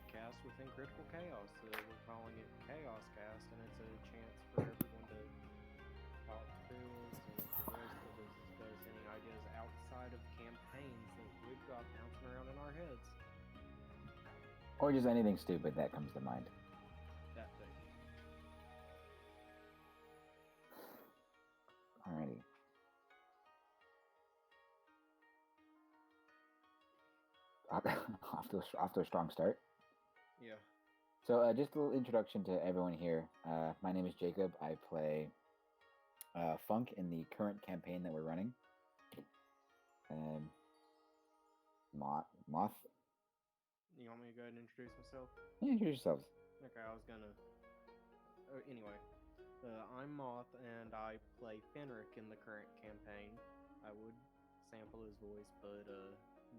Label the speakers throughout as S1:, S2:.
S1: subcast within Critical Chaos. We're calling it ChaosCast, and it's a chance for everyone to talk to us and for us to discuss any ideas outside of campaigns that we've got bouncing around in our heads.
S2: Or just anything stupid that comes to mind.
S1: That thing.
S2: Alrighty. off to a strong start.
S1: Yeah.
S2: So just a little introduction to everyone here. My name is Jacob. I play Funk in the current campaign that we're running. Moth.
S1: You want me to go ahead and introduce myself?
S2: Yeah, introduce yourselves.
S1: Okay, I was gonna. Anyway, I'm Moth, and I play Fenric in the current campaign. I would sample his voice, but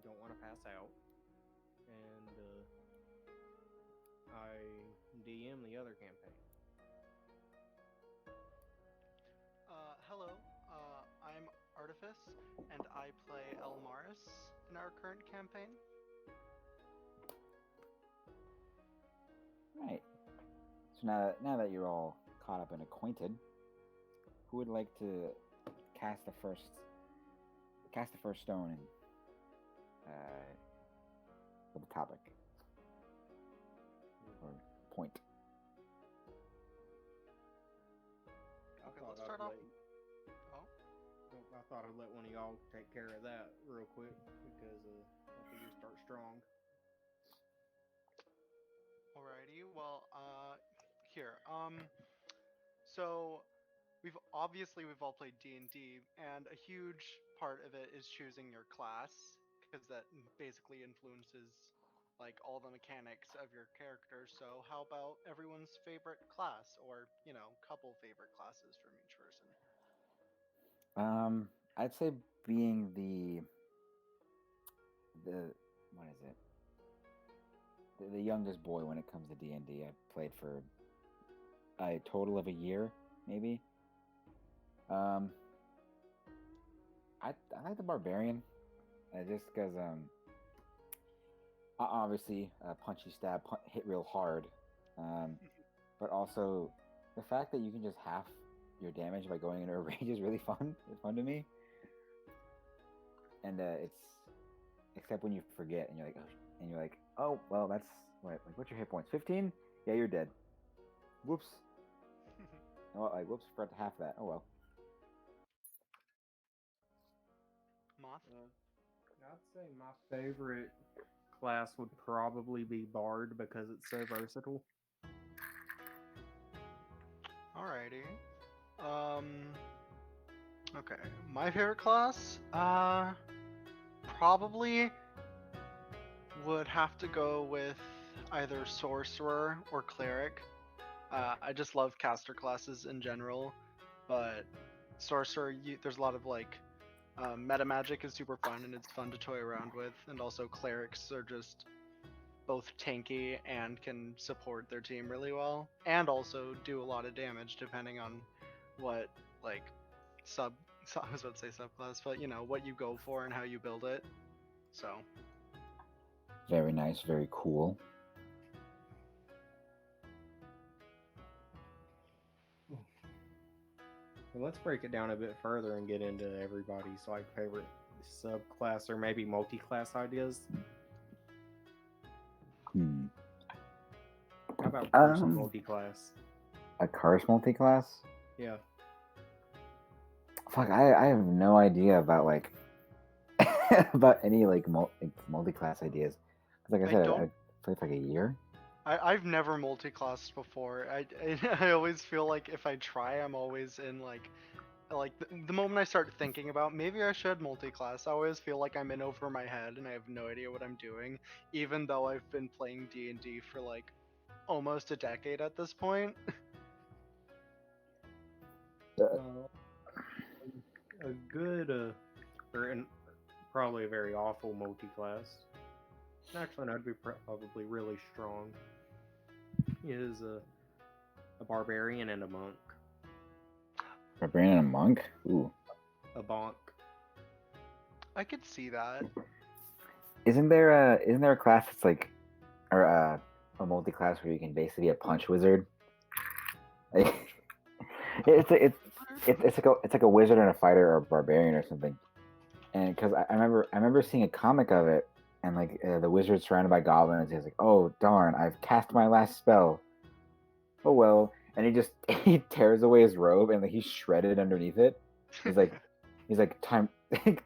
S1: don't want to pass out. And I DM the other campaign.
S3: Hello, I'm Artifice, and I play Elmaris in our current campaign.
S2: Right. So now that you're all caught up and acquainted, who would like to cast the first stone and for the topic or point?
S3: Okay, let's start off. Oh,
S1: I thought I'd let one of y'all take care of that real quick because I think you start strong.
S3: alrighty. Well, here. So we've all played D&D, and a huge part of it is choosing your class because that basically influences like all the mechanics of your character. So how about everyone's favorite class, or couple favorite classes from each person?
S2: I'd say being the what is it? The youngest boy when it comes to D&D. I played for a total of a year, maybe. I like the barbarian, just because obviously punchy stab hit real hard, but also the fact that you can just half your damage by going into a range is really fun. It's fun to me, and it's except when you forget and you're like, oh well, that's what's your hit points? 15? Yeah, you're dead. Whoops. Whoops, forgot to half that. Oh well.
S3: Moth?
S1: I'd say my favorite class would probably be Bard because it's so versatile.
S3: Alrighty. Okay. My favorite class, probably would have to go with either sorcerer or cleric. I just love caster classes in general, but sorcerer, there's a lot of meta magic is super fun and it's fun to toy around with, and also clerics are just both tanky and can support their team really well, and also do a lot of damage depending on what I was about to say subclass, but what you go for and how you build it. So
S2: very nice, very cool.
S1: Well, let's break it down a bit further and get into everybody's favorite subclass or maybe multi-class ideas.
S2: How
S1: about curse multi-class?
S2: A curse multi-class?
S1: Yeah.
S2: Fuck, I have no idea about about any multi-class ideas. Like I said, I played for a year.
S3: I've never multi-classed before. I always feel like if I try, I'm always in the moment I start thinking about maybe I should multi-class, I always feel like I'm in over my head and I have no idea what I'm doing, even though I've been playing D&D for almost a decade at this point.
S1: A good or probably a very awful multi-class. Actually, that'd be probably really strong. Is a barbarian and a monk.
S2: Barbarian and a monk? Ooh.
S1: A bonk.
S3: I could see that.
S2: Isn't there a class that's a multi-class where you can basically be a punch wizard. It's like a wizard and a fighter or a barbarian or something. And because I remember seeing a comic of it, and like the wizard's surrounded by goblins. He's like, "Oh darn, I've cast my last spell. Oh well." And he tears away his robe, and like he's shredded underneath it. He's like time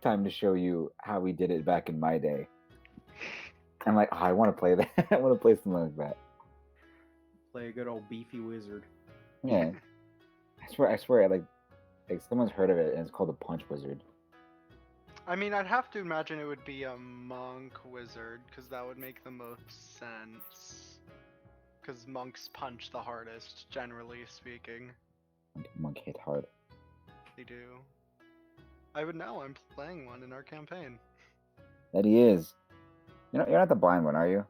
S2: time to show you how we did it back in my day. I'm like, oh, I want to play that. I want to play something like that.
S1: Play a good old beefy wizard.
S2: Yeah, I swear, like someone's heard of it, and it's called the Punch Wizard.
S3: I mean, I'd have to imagine it would be a monk wizard, because that would make the most sense. Because monks punch the hardest, generally speaking.
S2: Monk hit hard.
S3: They do. I would know. I'm playing one in our campaign.
S2: That he is. You're not the blind one, are you?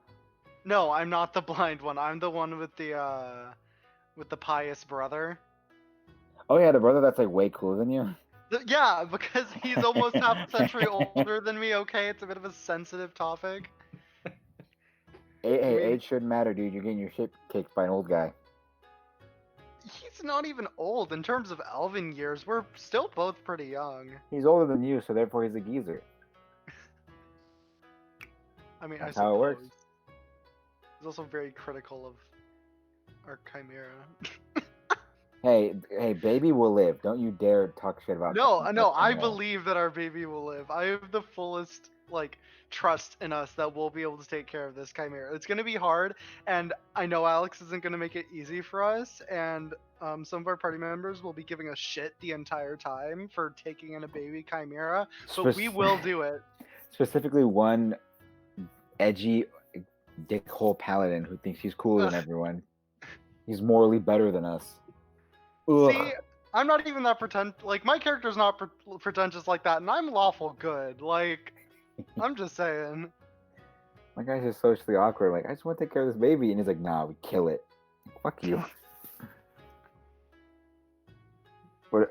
S3: No, I'm not the blind one. I'm the one with the pious brother.
S2: Oh yeah, the brother that's like way cooler than you.
S3: Yeah, because he's almost half a century older than me. Okay, it's a bit of a sensitive topic.
S2: Hey, age shouldn't matter, dude. You're getting your shit kicked by an old guy.
S3: He's not even old in terms of elven years. We're still both pretty young.
S2: He's older than you, so therefore he's a geezer.
S3: I mean,
S2: That's
S3: I
S2: how it works.
S3: He's also very critical of our chimera.
S2: Hey, baby will live. Don't you dare talk shit about.
S3: No, I
S2: Chimera.
S3: believe that our baby will live. I have the fullest trust in us that we'll be able to take care of this chimera. It's gonna be hard, and I know Alex isn't gonna make it easy for us, and some of our party members will be giving us shit the entire time for taking in a baby chimera, but we will do it.
S2: Specifically, one edgy dickhole paladin who thinks he's cooler than everyone. He's morally better than us. Ugh.
S3: See, I'm not even that my character's not pretentious like that, and I'm lawful good. I'm just saying.
S2: My guy's just socially awkward. Like, I just want to take care of this baby, and he's like, "Nah, we kill it." Fuck you. What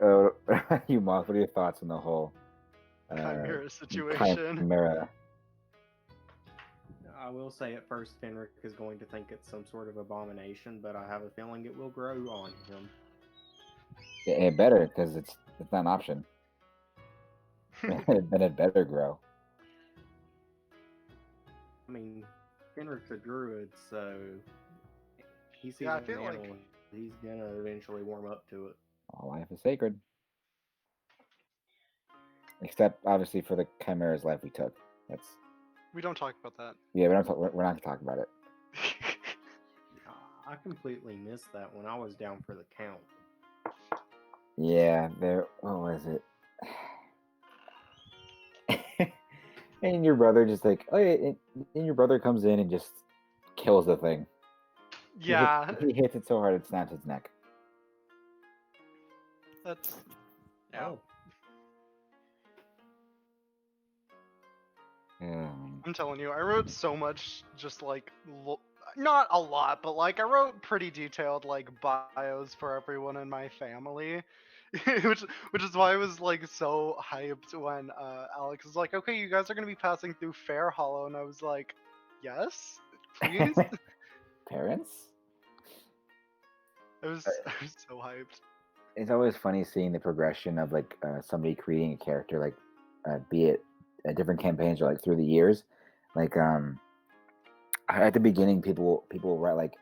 S2: you, Moth? What are your thoughts on the whole
S3: chimera situation?
S2: Chimera.
S1: I will say at first, Fenric is going to think it's some sort of abomination, but I have a feeling it will grow on him.
S2: It better, because it's not an option. Then it better grow.
S1: I mean, Fenric's a druid, so he sees
S3: I
S1: an
S3: feel
S1: animal, he's gonna eventually warm up to it.
S2: All life is sacred. Except, obviously, for the Chimera's life we took.
S3: We don't talk about that.
S2: Yeah, we're not going to talk about it.
S1: I completely missed that when I was down for the count.
S2: Yeah, what was it? And your brother just and your brother comes in and just kills the thing.
S3: Yeah.
S2: He hits it so hard it snaps its neck.
S3: That's... Yeah.
S1: Oh.
S3: I'm telling you, I wrote so much, just not a lot, but I wrote pretty detailed bios for everyone in my family, which is why I was so hyped when Alex was like, "Okay, you guys are gonna be passing through Fair Hollow," and I was like, "Yes, please."
S2: Parents?
S3: I was so hyped.
S2: It's always funny seeing the progression of somebody creating a character, be it different campaigns or through the years. At the beginning, people write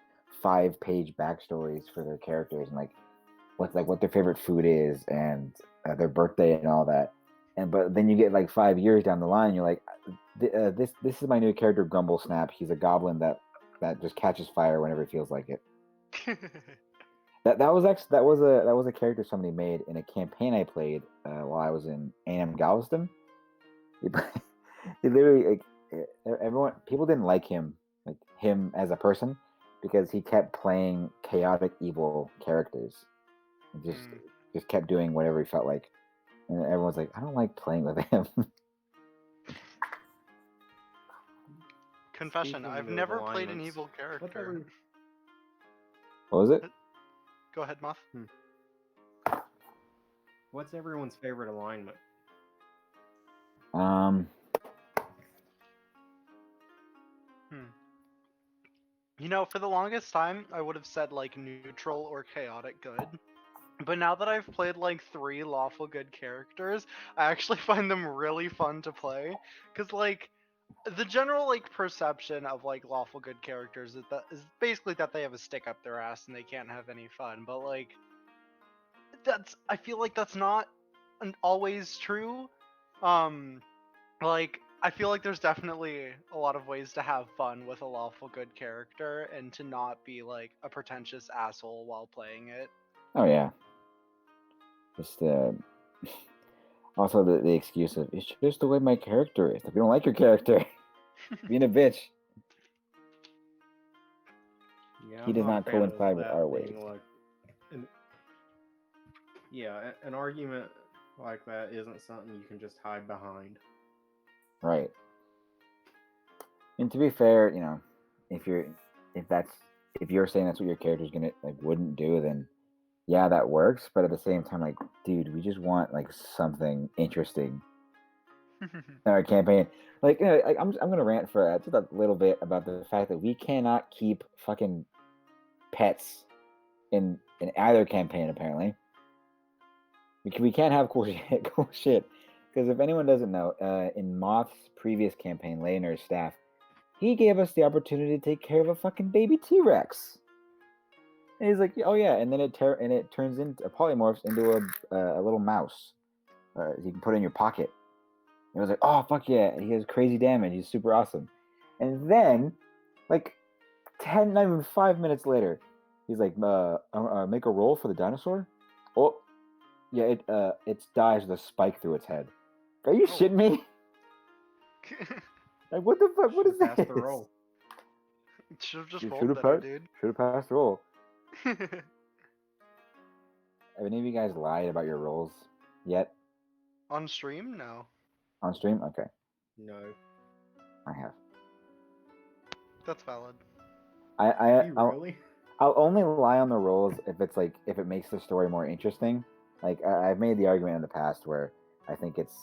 S2: 5-page backstories for their characters and what their favorite food is and their birthday and all that. But then you get 5 years down the line, you're like, this is my new character, Grumble Snap. He's a goblin that just catches fire whenever he feels like it. That was a character somebody made in a campaign I played while I was in A&M Galveston. He literally people didn't like him as a person because he kept playing chaotic evil characters and just kept doing whatever he felt like, and everyone's like, I don't like playing with him.
S3: Confession, I've never played an evil character.
S2: What was it?
S3: Go ahead, Muff.
S1: What's everyone's favorite alignment?
S3: For the longest time, I would have said like neutral or chaotic good. But now that I've played like 3 lawful good characters, I actually find them really fun to play. Cause like the general like perception of like lawful good characters is basically that they have a stick up their ass and they can't have any fun. But like I feel like that's not always true. Um, like I feel like there's definitely a lot of ways to have fun with a lawful good character and to not be like a pretentious asshole while playing it.
S2: Oh yeah. Just also the excuse of it's just the way my character is. If you don't like your character, being a bitch.
S1: Yeah,
S2: He
S1: I'm
S2: does
S1: not a
S2: not
S1: fan of
S2: coincide with
S1: that
S2: our
S1: being
S2: ways.
S1: like, an argument like that isn't something you can just hide behind.
S2: Right. And to be fair, if you're saying that's what your character's gonna like wouldn't do, then yeah, that works. But at the same time, like, dude, we just want like something interesting in our campaign. Like, I'm gonna rant for just a little bit about the fact that we cannot keep fucking pets in either campaign. Apparently, we can't have cool shit. Because if anyone doesn't know, in Moth's previous campaign, Leonor's staff, he gave us the opportunity to take care of a fucking baby T-Rex. And he's like, oh yeah, and then it turns into polymorphs into a little mouse. You can put in your pocket. And I was like, oh fuck yeah, he has crazy damage. He's super awesome. And then, like 10, not even 5 minutes later, he's like, make a roll for the dinosaur. Oh, yeah, it dies with a spike through its head. Are you shitting me? Like, what the fuck? What is
S1: Should've
S2: this?
S1: passed the roll.
S3: Should have just
S2: You
S3: rolled better, dude.
S2: Should have passed the roll. Have any of you guys lied about your rolls yet?
S3: On stream? No.
S2: On stream? Okay.
S1: No.
S2: I have.
S3: That's valid.
S1: Really?
S2: I'll only lie on the rolls if it makes the story more interesting. Like I've made the argument in the past where I think it's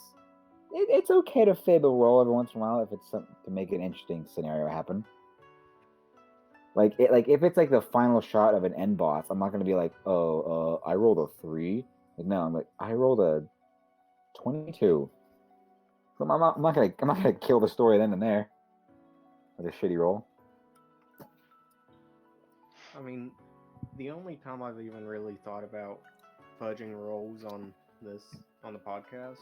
S2: okay to fib a roll every once in a while if it's something to make an interesting scenario happen. Like if it's like the final shot of an end boss, I'm not gonna be like, oh, I rolled a 3. Like no, I'm like I rolled a 22. So I'm not gonna kill the story then and there with a shitty roll.
S1: I mean, the only time I've even really thought about fudging rolls on the podcast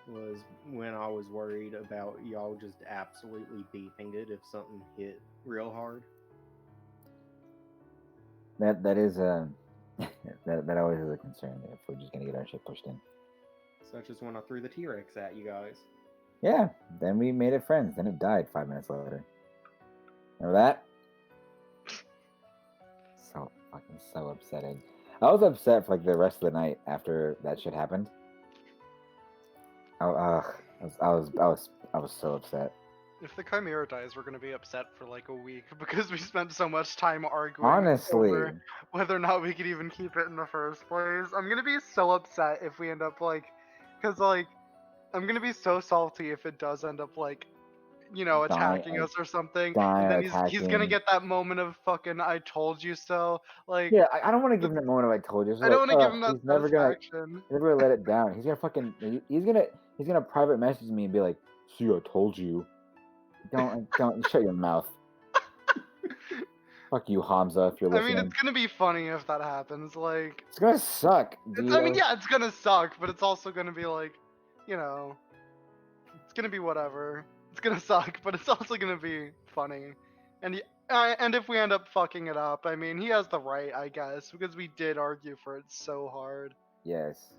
S1: was when I was worried about y'all just absolutely beeping it if something hit real hard.
S2: That is that always is a concern if we're just gonna get our shit pushed in.
S1: Such as when I threw the T-Rex at you guys.
S2: Yeah, then we made it friends. Then it died 5 minutes later. Remember that? So upsetting. I was upset for like the rest of the night after that shit happened. I was so upset.
S3: If the Chimera dies, we're gonna be upset for like a week because we spent so much time arguing
S2: Honestly,
S3: over whether or not we could even keep it in the first place. I'm gonna be so upset if we end up because I'm gonna be so salty if it does end up attacking us or something, and then he's gonna get that moment of fucking "I told you so." Like,
S2: yeah, I don't want to give him that moment of "I told you." So
S3: I don't want to give him that
S2: he's never
S3: satisfaction.
S2: gonna let it down. He's gonna fucking he's gonna private message me and be like, "See, I told you." Don't shut your mouth. Fuck you, Hamza, if you're listening.
S3: I mean, it's gonna be funny if that happens. Like,
S2: it's gonna suck.
S3: it's gonna suck, but it's also gonna be like, it's gonna be whatever. It's gonna suck, but it's also gonna be funny. And if we end up fucking it up, I mean, he has the right, I guess, because we did argue for it so hard.
S2: Yes.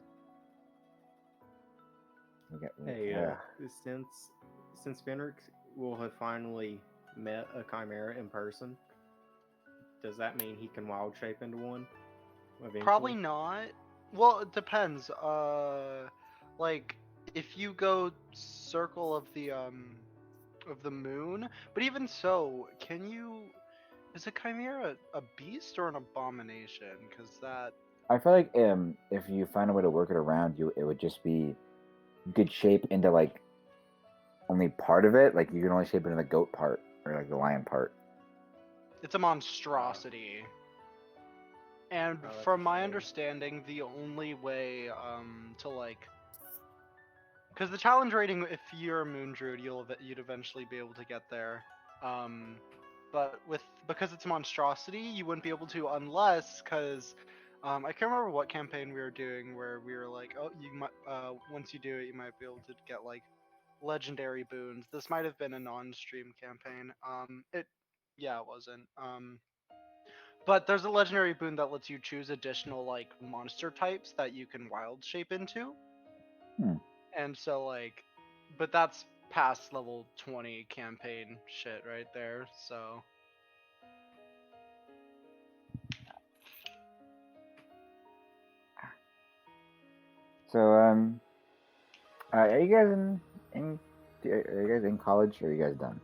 S1: Hey, since Fenric will have finally met a Chimera in person, does that mean he can wild shape into one? Eventually?
S3: Probably not. Well, it depends. Like if you go circle of the moon, but even so, is a Chimera a beast or an abomination? Because that
S2: I feel like if you find a way to work it around, it would just be you could shape into like only part of it. Like you can only shape into the goat part or like the lion part.
S3: It's a monstrosity. And
S1: Oh, that's
S3: from
S1: a
S3: my
S1: shame.
S3: understanding, the only way to like, because the challenge rating, if you're a moon druid, you'd eventually be able to get there. But because it's a monstrosity, you wouldn't be able to unless I can't remember what campaign we were doing where we were like, oh, you might once you do it, you might be able to get like legendary boons. This might have been a non-stream campaign. It wasn't. But there's a legendary boon that lets you choose additional like monster types that you can wild shape into.
S2: Hmm.
S3: And so like, but that's past level 20 campaign shit right there. So
S2: So are you guys are you guys in college or are you guys done,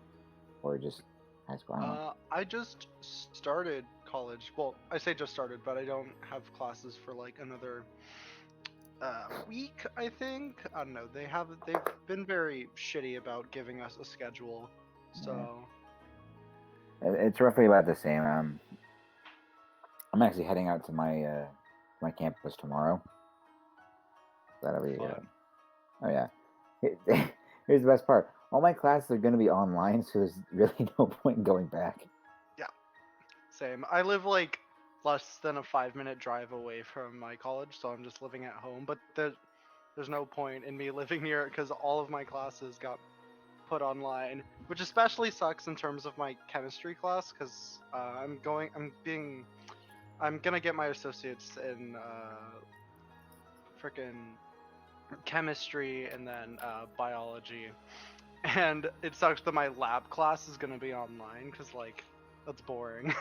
S2: or just high school? I don't know.
S3: I just started college. Well, I say just started, but I don't have classes for like another week. I think I don't know. They've been very shitty about giving us a schedule. So
S2: It's roughly about the same. I'm actually heading out to my campus tomorrow. That'll be
S3: fun.
S2: oh yeah. Here's the best part. All my classes are going to be online, so there's really no point in going back.
S3: Same. I live like less than a 5-minute drive away from my college, so I'm just living at home. But there's no point in me living near it because all of my classes got put online, which especially sucks in terms of my chemistry class because I'm gonna get my associates in frickin' chemistry and then biology, and it sucks that my lab class is gonna be online because like that's boring.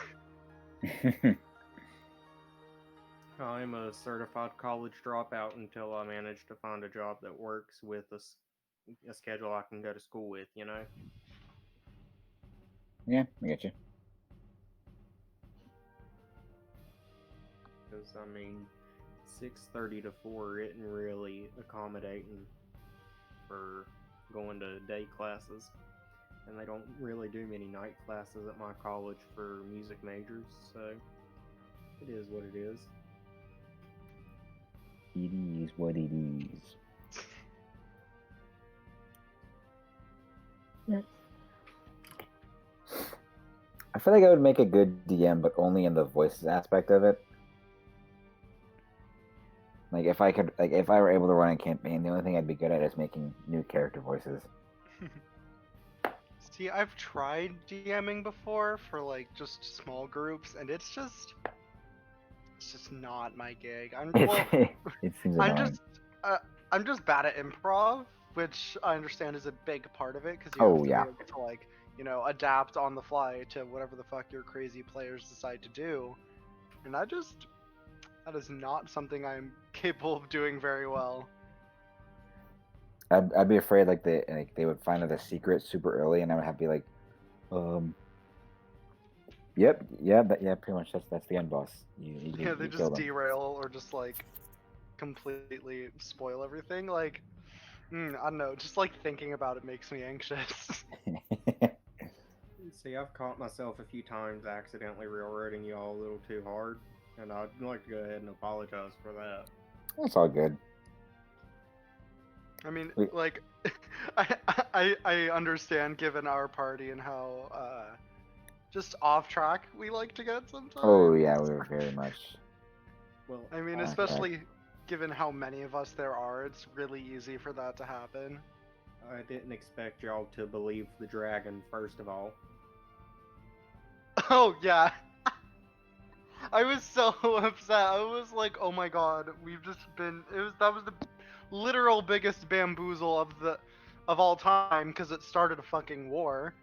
S1: I'm a certified college dropout until I manage to find a job that works with a schedule I can go to school with, you know?
S2: Yeah, I get you.
S1: Because, I mean, 6:30 to 4 isn't really accommodating for going to day classes. And they don't really do many night classes at my college for music majors, so it is what it is.
S2: It is what it is. I feel like I would make a good DM, but only in the voices aspect of it. Like if I were able to run a campaign, the only thing I'd be good at is making new character voices.
S3: See, I've tried DMing before for like just small groups, and it's just not my gig.
S2: It seems annoying.
S3: I'm just bad at improv, which I understand is a big part of it because you have
S2: Oh
S3: to
S2: yeah.
S3: be able to like adapt on the fly to whatever the fuck your crazy players decide to do, and that is not something I'm capable of doing very well.
S2: I'd be afraid like they would find out the secret super early, and I would have to be like, yep, yeah, pretty much that's the end boss. You
S3: They
S2: kill
S3: just
S2: them.
S3: derail or just like completely spoil everything. Like, I don't know. Just like thinking about it makes me anxious.
S1: See, I've caught myself a few times accidentally railroading y'all a little too hard, and I'd like to go ahead and apologize for that.
S2: That's all good.
S3: I mean,
S2: Wait.
S3: like, I understand given our party and how just off track we like to get sometimes.
S2: Oh yeah, we're very much.
S1: Well,
S3: I mean,
S2: off
S3: especially given how many of us there are, it's really easy for that to happen.
S1: I didn't expect y'all to believe the dragon, first of all.
S3: Oh yeah. I was so upset. I was like, "Oh my god, we've just been." That was the literal biggest bamboozle of all time because it started a fucking war.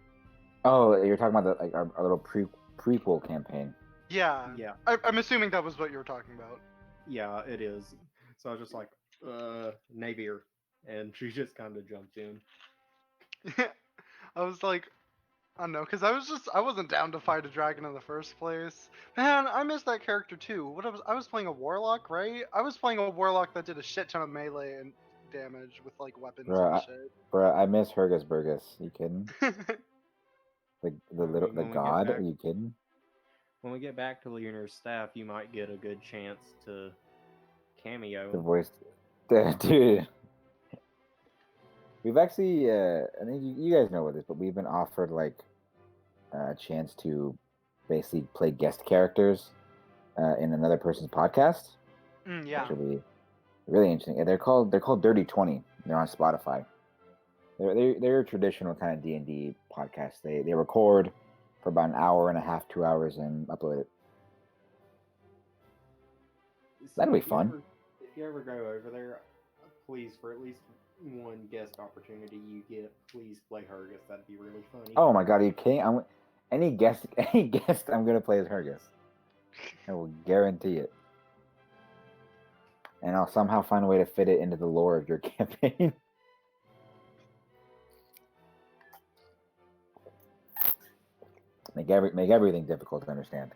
S2: Oh, you're talking about our little prequel campaign.
S3: Yeah.
S1: Yeah.
S3: I'm assuming that was what you were talking about.
S1: Yeah, it is. So I was just like, Navier. And she just kind of jumped in.
S3: I was like, I don't know, because I wasn't down to fight a dragon in the first place. Man, I missed that character too. I was playing a warlock, right? I was playing a warlock that did a shit ton of melee and damage with like weapons and shit.
S2: Bruh, I miss Burgess. You kidding? The
S1: Are we
S2: the
S1: gonna get
S2: god?
S1: back?
S2: Are you kidding?
S1: when we get back to Lunar Staff, you might get a good chance to cameo.
S2: The voice, dude. We've actually, I think you guys know about this, but we've been offered like a chance to basically play guest characters in another person's podcast.
S3: Yeah.
S2: Which will be really interesting. They're called Dirty 20. They're on Spotify. They're a traditional kind of D&D podcast. They record for about an hour and a half, 2 hours, and upload it. That'll be fun.
S1: If you ever go over there, please, for at least one guest opportunity you get, please play Hergus. That'd be really funny.
S2: Oh my god, are you kidding? Any guest I'm gonna play as Hergus. I will guarantee it. And I'll somehow find a way to fit it into the lore of your campaign. Make everything difficult to understand.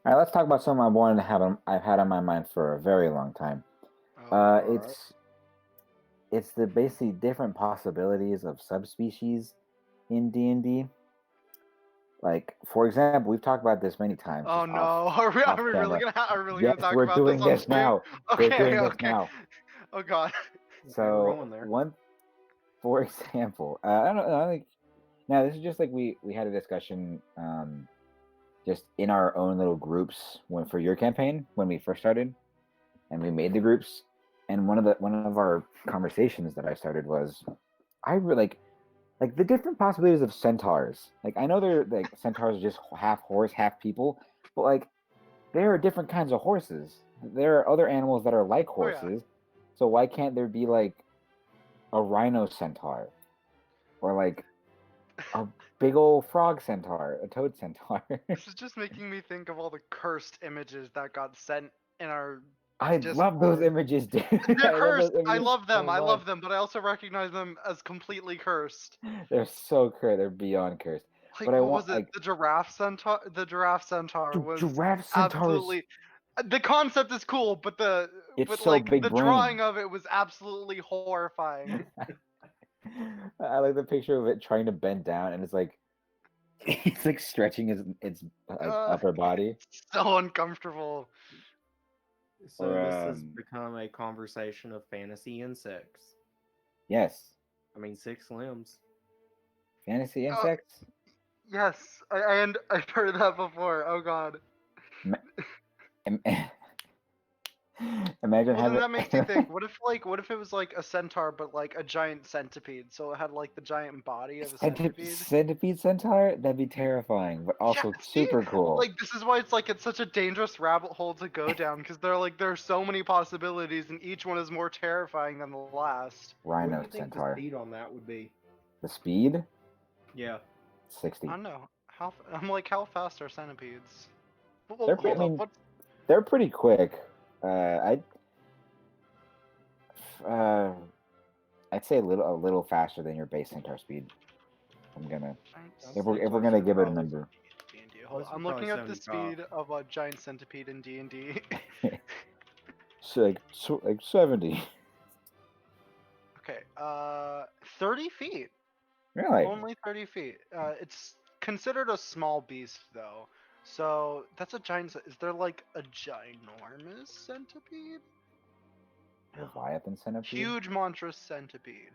S2: All right, let's talk about something I've had on my mind for a very long time. It's the basically different possibilities of subspecies in D&D. Like, for example, we've talked about this many times.
S3: Oh no, are we really gonna talk about this?
S2: Yes, we're doing this now.
S3: Okay,
S2: we're doing this now.
S3: Oh god.
S2: So for example, I don't know. I think now this is just like we had a discussion, just in our own little groups for your campaign when we first started, and we made the groups. And one of our conversations that I started was, I really like the different possibilities of centaurs. Like, I know they're like centaurs are just half horse, half people, but like there are different kinds of horses. There are other animals that are like horses. So why can't there be like a rhino centaur, or like a big old frog centaur, a toad centaur?
S3: This is just making me think of all the cursed images that got sent in our
S2: I love those images, dude.
S3: They're cursed. I love them.
S2: So
S3: I love them, but I also recognize them as completely cursed.
S2: They're so cursed. They're beyond cursed.
S3: Like,
S2: but
S3: what was it? The giraffe centaur. The giraffe centaur was absolutely. The concept is cool, but the drawing of it was absolutely horrifying.
S2: I like the picture of it trying to bend down, and it's like it's like stretching its upper body.
S3: So uncomfortable.
S1: So this has become a conversation of fantasy insects.
S2: Yes.
S1: I mean, 6 limbs.
S2: Fantasy insects?
S3: Yes, and I've heard that before. Oh god.
S2: Imagine having.
S3: That makes me think. What if it was like a centaur, but like a giant centipede? So it had like the giant body of a centipede.
S2: Centipede centaur? That'd be terrifying, but also super cool.
S3: Like, this is why it's such a dangerous rabbit hole to go down, because there are so many possibilities, and each one is more terrifying than the last.
S2: Rhino
S1: what do you
S2: centaur.
S1: Think the speed on that would be?
S2: The speed?
S1: Yeah.
S2: 60.
S3: I don't know. How fast are centipedes?
S2: They're pretty quick. I'd say a little faster than your base centaur speed. If we're gonna give it a number.
S3: I'm looking at the speed of a giant centipede in D&D.
S2: So like 70.
S3: Okay, 30 feet.
S2: Really?
S3: Only 30 feet. It's considered a small beast, though. So that's a giant. Is there like a ginormous centipede?
S2: Leviathan centipede?
S3: Huge, monstrous centipede.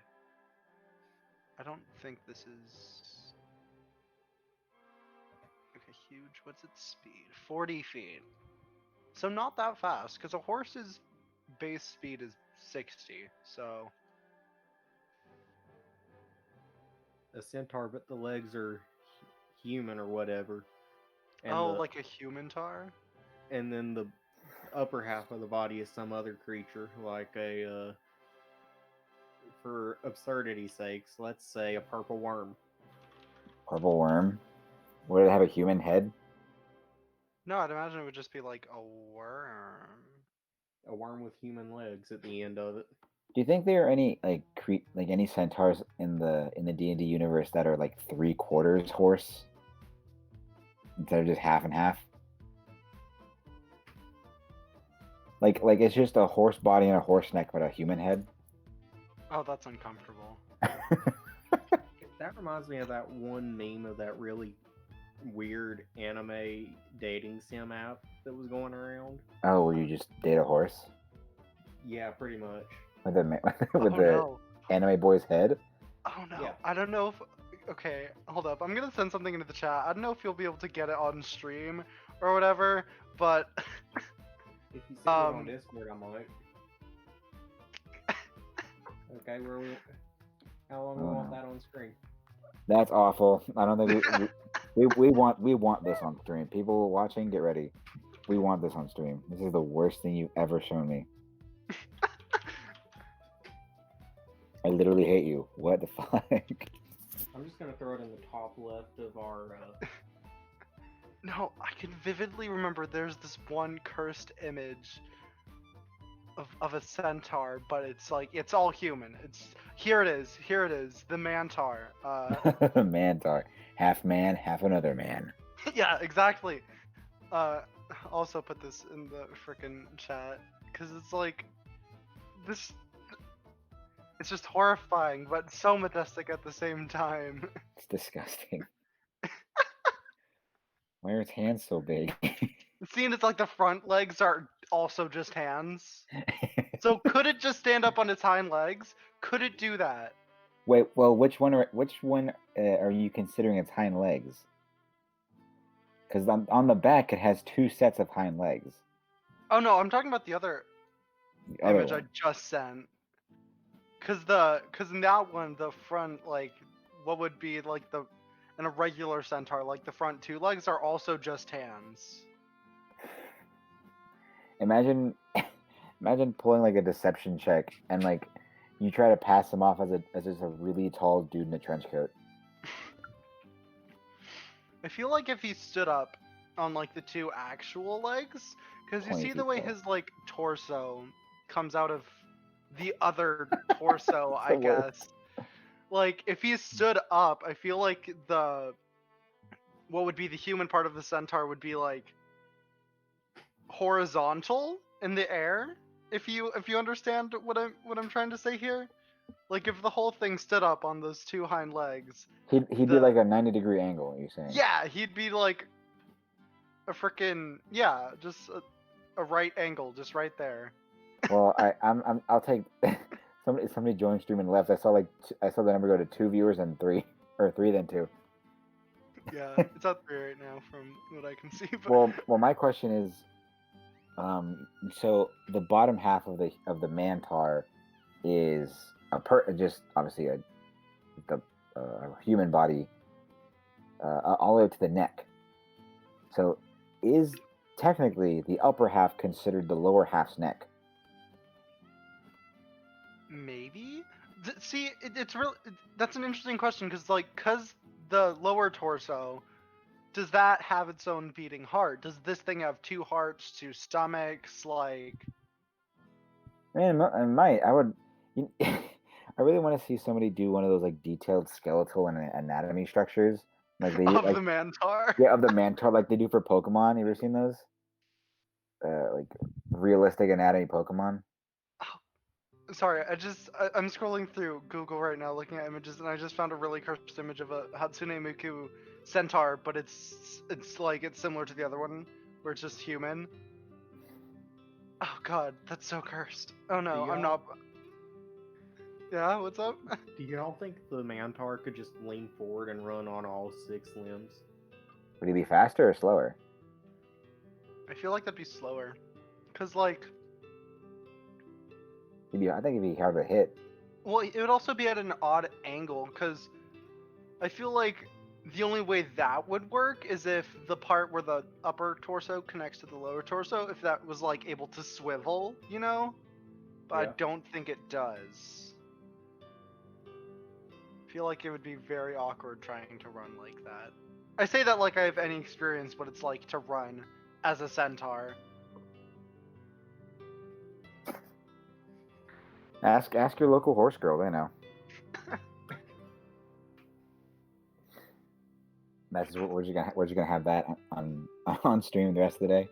S3: I don't think this is. Okay, huge. What's its speed? 40 feet. So not that fast, because a horse's base speed is 60. So.
S1: A centaur, but the legs are human or whatever.
S3: And like a human tar?
S1: And then the upper half of the body is some other creature, like a, for absurdity's sakes, let's say a purple worm.
S2: Purple worm? Would it have a human head?
S3: No, I'd imagine it would just be like a worm.
S1: A worm with human legs at the end of it.
S2: Do you think there are any any centaurs in the D&D universe that are like 3/4 horse instead of just half and half? Like it's just a horse body and a horse neck, but a human head.
S3: Oh, that's uncomfortable.
S1: That reminds me of that one meme of that really weird anime dating sim app that was going around.
S2: Oh, will you just date a horse
S1: Yeah, pretty much.
S2: with the with
S3: Oh
S2: the
S3: no.
S2: anime boy's head?
S3: Oh no.
S1: Yeah.
S3: I don't know if. Okay, hold up. I'm gonna send something into the chat. I don't know if you'll be able to get it on stream or whatever, but
S1: If you send it on Discord, I might. Okay, how long do we want that on screen?
S2: That's awful. I don't think we want this on stream. People watching, get ready. We want this on stream. This is the worst thing you've ever shown me. I literally hate you. What the fuck?
S1: I'm just gonna throw it in the top left of our.
S3: no, I can vividly remember there's this one cursed image of a centaur, but it's like it's all human. Here it is, the mantar.
S2: Mantar. Half man, half another man.
S3: Yeah, exactly. Also put this in the freaking chat because it's like this. It's just horrifying, but so majestic at the same time.
S2: It's disgusting. Why are its hands so big?
S3: Seeing it's like the front legs are also just hands. So could it just stand up on its hind legs? Could it do that?
S2: Wait, well, which one are you considering its hind legs? Because on the back it has two sets of hind legs.
S3: Oh no, I'm talking about the other image I just sent. Cause in that one, the front, like, what would be like an irregular centaur, like the front two legs are also just hands.
S2: Imagine pulling like a deception check and like you try to pass him off as just a really tall dude in a trench coat.
S3: I feel like if he stood up on like the two actual legs, because you see the way his like torso comes out of the other torso, I guess. Like if he stood up, I feel like what would be the human part of the centaur would be like horizontal in the air. If you understand what I'm trying to say here, like if the whole thing stood up on those two hind legs,
S2: he'd be like a 90-degree angle. You're saying?
S3: Yeah, he'd be like a freaking just a right angle, just right there.
S2: Well, I'll take somebody joined stream and left. I saw the number go to 2 viewers and 3 or 3 then 2.
S3: Yeah, it's at 3 right now from what I can see.
S2: But... Well, my question is, so the bottom half of the mantar is just obviously a human body, all the way to the neck. So is technically the upper half considered the lower half's neck?
S3: Maybe. See, it's real. That's an interesting question because the lower torso, does that have its own beating heart? Does this thing have 2 hearts, 2 stomachs? Like,
S2: Man, it might. I would. I really want to see somebody do one of those like detailed skeletal and anatomy structures, like they
S3: of
S2: like,
S3: the mantar.
S2: Yeah, of the mantar, like they do for Pokemon. You ever seen those? Like realistic anatomy Pokemon.
S3: Sorry, I'm scrolling through Google right now looking at images, and I just found a really cursed image of a Hatsune Miku centaur, but it's similar to the other one where it's just human. Oh god, that's so cursed. Oh no, I'm not. Yeah, what's up?
S1: Do y'all think the mantar could just lean forward and run on all 6 limbs?
S2: Would he be faster or slower?
S3: I feel like that'd be slower, cause like.
S2: I think it'd be hard to hit.
S3: Well, it would also be at an odd angle, cause I feel like the only way that would work is if the part where the upper torso connects to the lower torso, if that was like able to swivel, you know? But yeah. I don't think it does. I feel like it would be very awkward trying to run like that. I say that like I have any experience what it's like to run as a centaur.
S2: Ask your local horse girl, they know. That's we're just gonna have that on stream the rest of the day.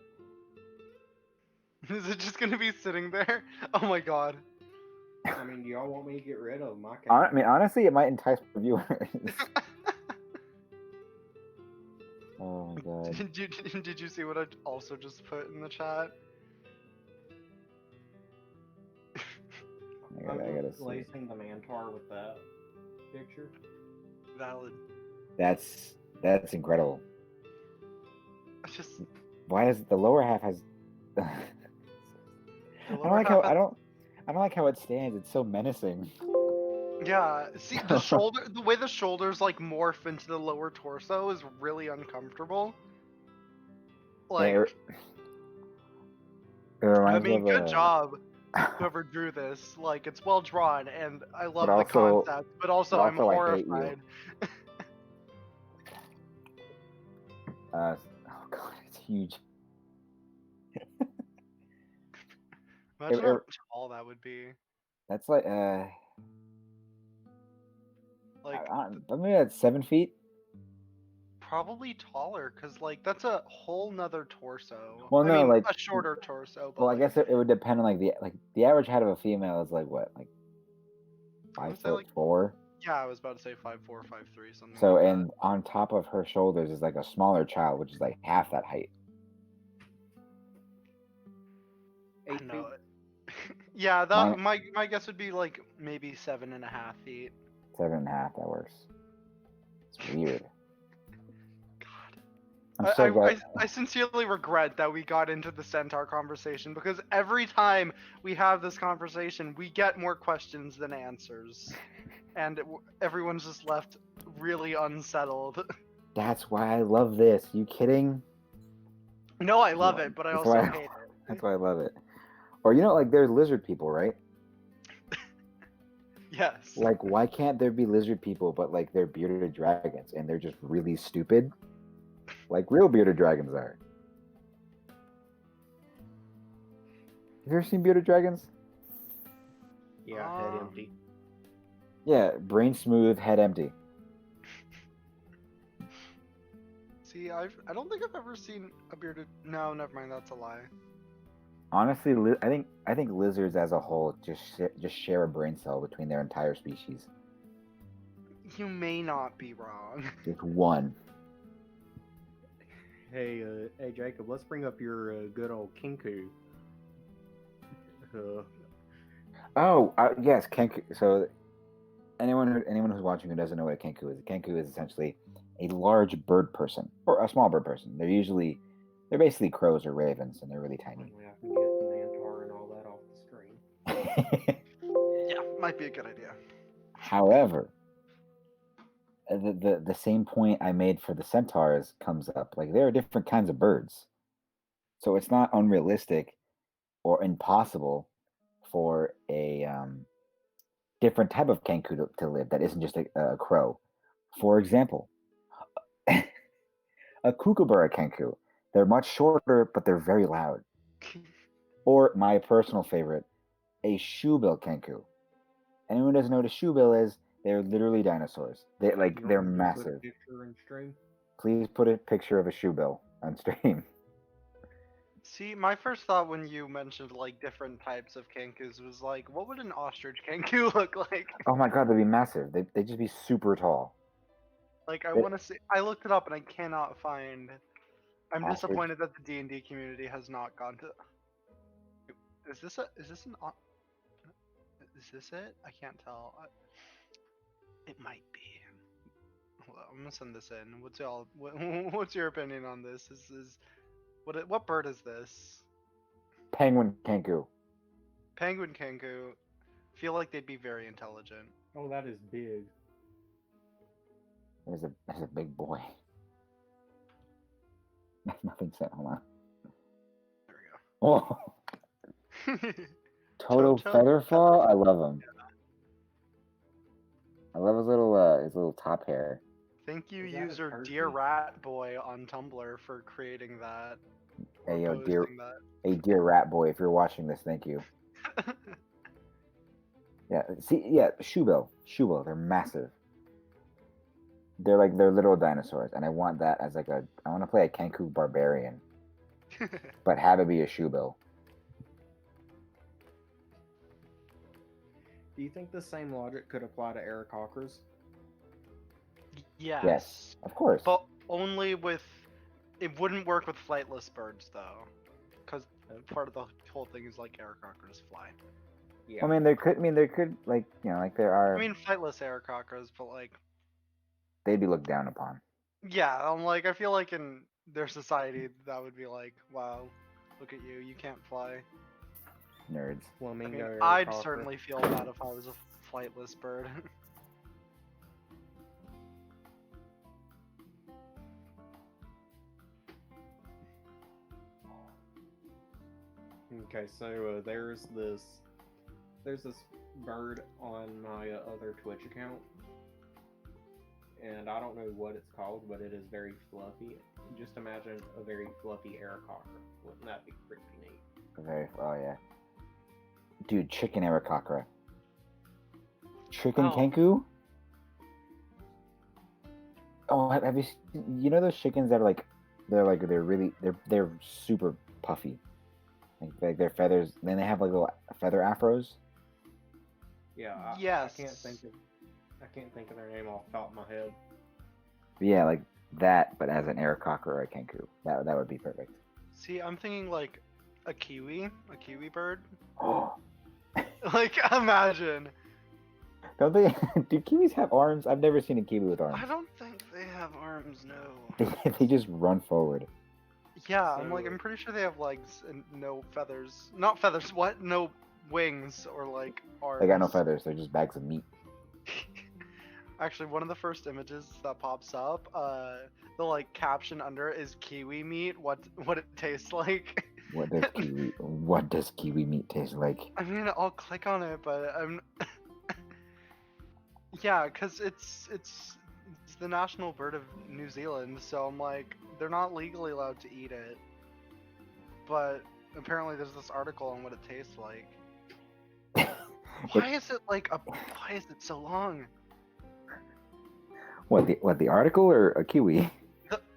S3: Is it just gonna be sitting there? Oh my god.
S1: I mean, do y'all want me to get rid of my cat?
S2: I mean, honestly, it might entice viewers. Oh my god.
S3: Did you see what I also just put in the chat?
S2: I gotta see.
S1: Replacing the Mantar with that picture.
S3: Valid.
S2: That's incredible.
S3: I just
S2: Why does the lower half has? I don't like how I don't like how it stands. It's so menacing.
S3: Yeah, see the way the shoulders like morph into the lower torso is really uncomfortable. Like,
S2: Yeah, it
S3: I
S2: reminds me
S3: mean,
S2: of
S3: good job, whoever drew this. Like, it's well drawn, and I love
S2: But
S3: the
S2: also-
S3: concept. But also, I'm
S2: also I hate you.
S3: horrified.
S2: Oh god, it's huge.
S3: Imagine how tall that would be.
S2: That's like
S3: Like,
S2: maybe that's 7 feet.
S3: probably taller, cause like that's a whole nother torso.
S2: Well,
S3: I
S2: no,
S3: mean,
S2: like-
S3: a shorter torso. But
S2: Well, I guess it would depend on the average height of a female is like what, like
S3: I would
S2: 5
S3: say,
S2: foot
S3: like,
S2: 4.
S3: yeah, I was about to say 5'4", 5'3", something.
S2: So,
S3: like that.
S2: and on top of her shoulders is like a smaller child, which is like half that height.
S1: 8
S3: I know
S1: feet.
S3: it. Yeah, that
S2: Mine-
S3: my guess would be like maybe 7.5 feet.
S2: 7.5. That works. It's weird.
S3: God.
S2: I'm so glad.
S3: I sincerely regret that we got into the centaur conversation, because every time we have this conversation, we get more questions than answers, and everyone's just left really unsettled.
S2: That's why I love this. You kidding?
S3: No, I love it, but I
S2: That's
S3: also
S2: why-
S3: hate it.
S2: That's why I love it. Or like there's lizard people, right?
S3: Yes.
S2: Like, why can't there be lizard people, but like they're bearded dragons and they're just really stupid, like real bearded dragons are? Have you ever seen bearded dragons?
S1: Yeah, head empty.
S2: Yeah, brain smooth, head empty.
S3: See, I don't think I've ever seen a bearded. No, never mind. That's a lie.
S2: Honestly, I think lizards as a whole just share a brain cell between their entire species.
S3: You may not be wrong.
S2: Just one.
S1: Hey, Jacob, let's bring up your good old Kinku.
S2: Oh, yes, Kenku. So, anyone who's watching who doesn't know what a Kenku is essentially a large bird person or a small bird person. They're basically crows or ravens, and they're really tiny.
S1: Finally, I can get the Mantar and all that off the screen.
S3: Yeah, might be a good idea.
S2: However, the same point I made for the centaurs comes up. Like, there are different kinds of birds, so it's not unrealistic or impossible for a different type of Kenku to live that isn't just a crow. For example, a kookaburra Kenku. They're much shorter, but they're very loud. Or my personal favorite, a shoebill Kenku. Anyone who doesn't know what a shoebill is, they're literally dinosaurs. They're massive.
S1: Put a picture in stream?
S2: Please put a picture of a shoebill on stream.
S3: See, my first thought when you mentioned like different types of kenkus was like, what would an ostrich kenku look like?
S2: Oh my god, they'd be massive. They'd just be super tall.
S3: Like, I want to see. I looked it up and I cannot find. I'm
S2: Ostrich.
S3: disappointed that the D&D community has not gone to. Is this it? Is this it? I can't tell. It might be. Hold on, I'm gonna send this in. What's your opinion on this? What bird is this?
S2: Penguin Kenku.
S3: Penguin kenku. Feel like they'd be very intelligent.
S1: Oh, that is big.
S2: There's a big boy. Nothing said. Hold on.
S3: There
S2: Oh,
S3: we go.
S2: Toto Featherfall. I love him. I love his little top hair.
S3: Thank you,
S1: Is that a
S3: user
S1: turkey?
S3: Dear Rat Boy on Tumblr for creating that.
S2: Hey,
S3: Or
S2: yo, dear,
S3: posting that.
S2: hey, dear rat boy, if you're watching this, thank you. Yeah, shoebill, they're massive. They're little dinosaurs, and I want that as I want to play a Kenku barbarian, but have it be a shoebill.
S1: Do you think the same logic could apply to Aarakocras?
S3: Yes.
S2: Of course.
S3: But only with. It wouldn't work with flightless birds, though. Because part of the whole thing is like Aarakocras fly.
S1: Yeah.
S2: I mean, there could, like, you know, like there are.
S3: I mean, flightless Aarakocras, but like.
S2: They'd be looked down upon.
S3: Yeah, I'm like, I feel like in their society, that would be like, wow, look at you, you can't fly.
S2: Nerds.
S3: I
S1: Flamingo
S3: mean, I'd
S1: Aarakocra.
S3: certainly feel that if I was a flightless bird.
S1: Okay, so there's this bird on my other Twitch account, and I don't know what it's called, but it is very fluffy. Just imagine a very fluffy Aarakocra. Wouldn't that be pretty neat?
S2: Oh yeah. Dude, chicken Aarakocra. Chicken
S3: Oh.
S2: Kenku? Oh, have you seen, you know those chickens that are they're super puffy. Like their feathers, then they have like little feather afros.
S1: Yeah.
S3: Yes.
S1: I can't think of their name off the top of my head.
S2: But yeah, like that, but as an Aarakocra or a Kenku. That would be perfect.
S3: See, I'm thinking like a kiwi bird.
S2: Oh,
S3: Like, imagine.
S2: don't they? Do kiwis have arms? I've never seen a kiwi with arms.
S3: I don't think they have arms, no.
S2: They just run forward.
S3: Yeah, I'm
S1: So-
S3: like, I'm pretty sure they have legs and no feathers. Not feathers, what? No wings or like arms.
S2: They got no feathers. They're just bags of meat.
S3: Actually, one of the first images that pops up, the like caption under it is kiwi meat. What it tastes like.
S2: What does kiwi meat taste like?
S3: I mean, I'll click on it, but I'm. Yeah, cause it's the national bird of New Zealand, so I'm like, they're not legally allowed to eat it. But apparently, there's this article on what it tastes like. Why is it so long?
S2: What the article or a kiwi?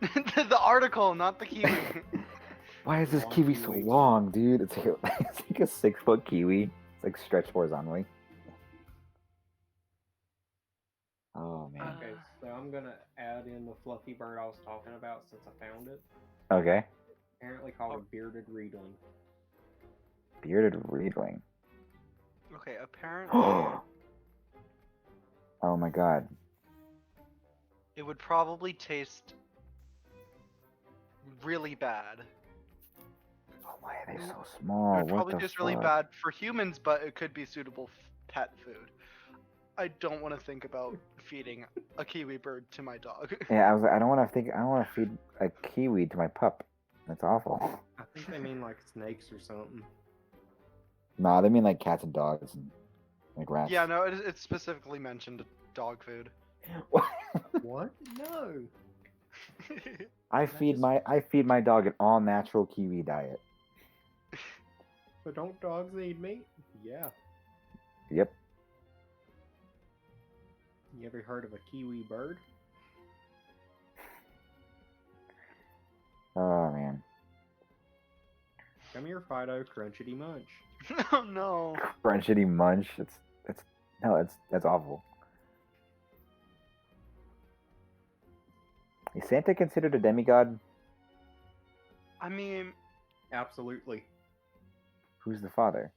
S3: The article, not the kiwi.
S2: Why is this
S1: Long
S2: kiwi so
S1: kiwi.
S2: long, dude? It's like a 6-foot kiwi. It's like stretched horizontally. Oh man.
S1: Okay, so I'm gonna add in the fluffy bird I was talking about since I found it.
S2: Okay.
S1: Apparently called a bearded reedling.
S2: Bearded reedling.
S3: Okay, apparently
S2: Oh my god.
S3: it would probably taste really bad.
S2: Oh, why are they so small?
S3: It would
S2: What
S3: probably
S2: the
S3: taste really
S2: fuck?
S3: bad for humans, but it could be suitable pet food. I don't want to think about feeding a kiwi bird to my dog.
S2: Yeah, I was like, I don't want to feed a kiwi to my pup. That's awful.
S1: I think they mean like snakes or something.
S2: Nah, they mean like cats and dogs and like rats.
S3: Yeah, no, it specifically mentioned dog food.
S1: What? No.
S2: I feed my dog an all natural kiwi diet.
S1: But don't dogs eat meat? Yeah.
S2: Yep.
S1: You ever heard of a kiwi bird?
S2: Oh man.
S1: Come here, Fido, crunchity munch.
S3: Oh no.
S2: Crunchity munch. That's awful. Is Santa considered a demigod?
S3: I mean,
S1: Absolutely.
S2: Who's the father?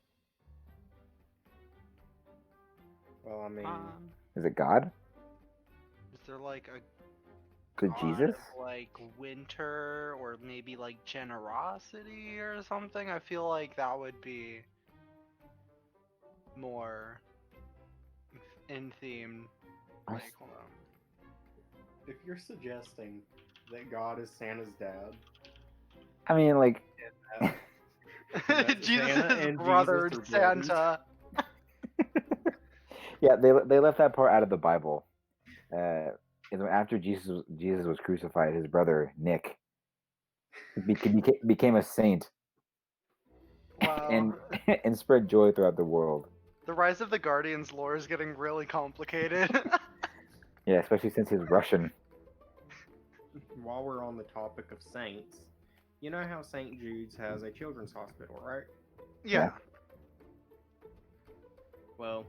S1: Well, I mean,
S2: Is it God?
S3: is there like a
S2: Is it
S3: god
S2: Jesus?
S3: of, like winter or maybe like generosity or something? I feel like that would be more in theme.
S2: I
S3: Like,
S2: s-
S3: hold on.
S1: if you're suggesting that God is Santa's dad,
S2: I mean, like,
S1: Santa
S3: Jesus'
S1: and
S3: brother,
S1: Jesus are brothers.
S3: Santa.
S2: yeah, they left that part out of the Bible. Is after Jesus was crucified, his brother Nick became a saint
S3: Wow.
S2: and spread joy throughout the world.
S3: The Rise of the Guardians lore is getting really complicated.
S2: Yeah, especially since he's Russian.
S1: While we're on the topic of saints, you know how St. Jude's has a children's hospital, right?
S3: Yeah.
S1: Well,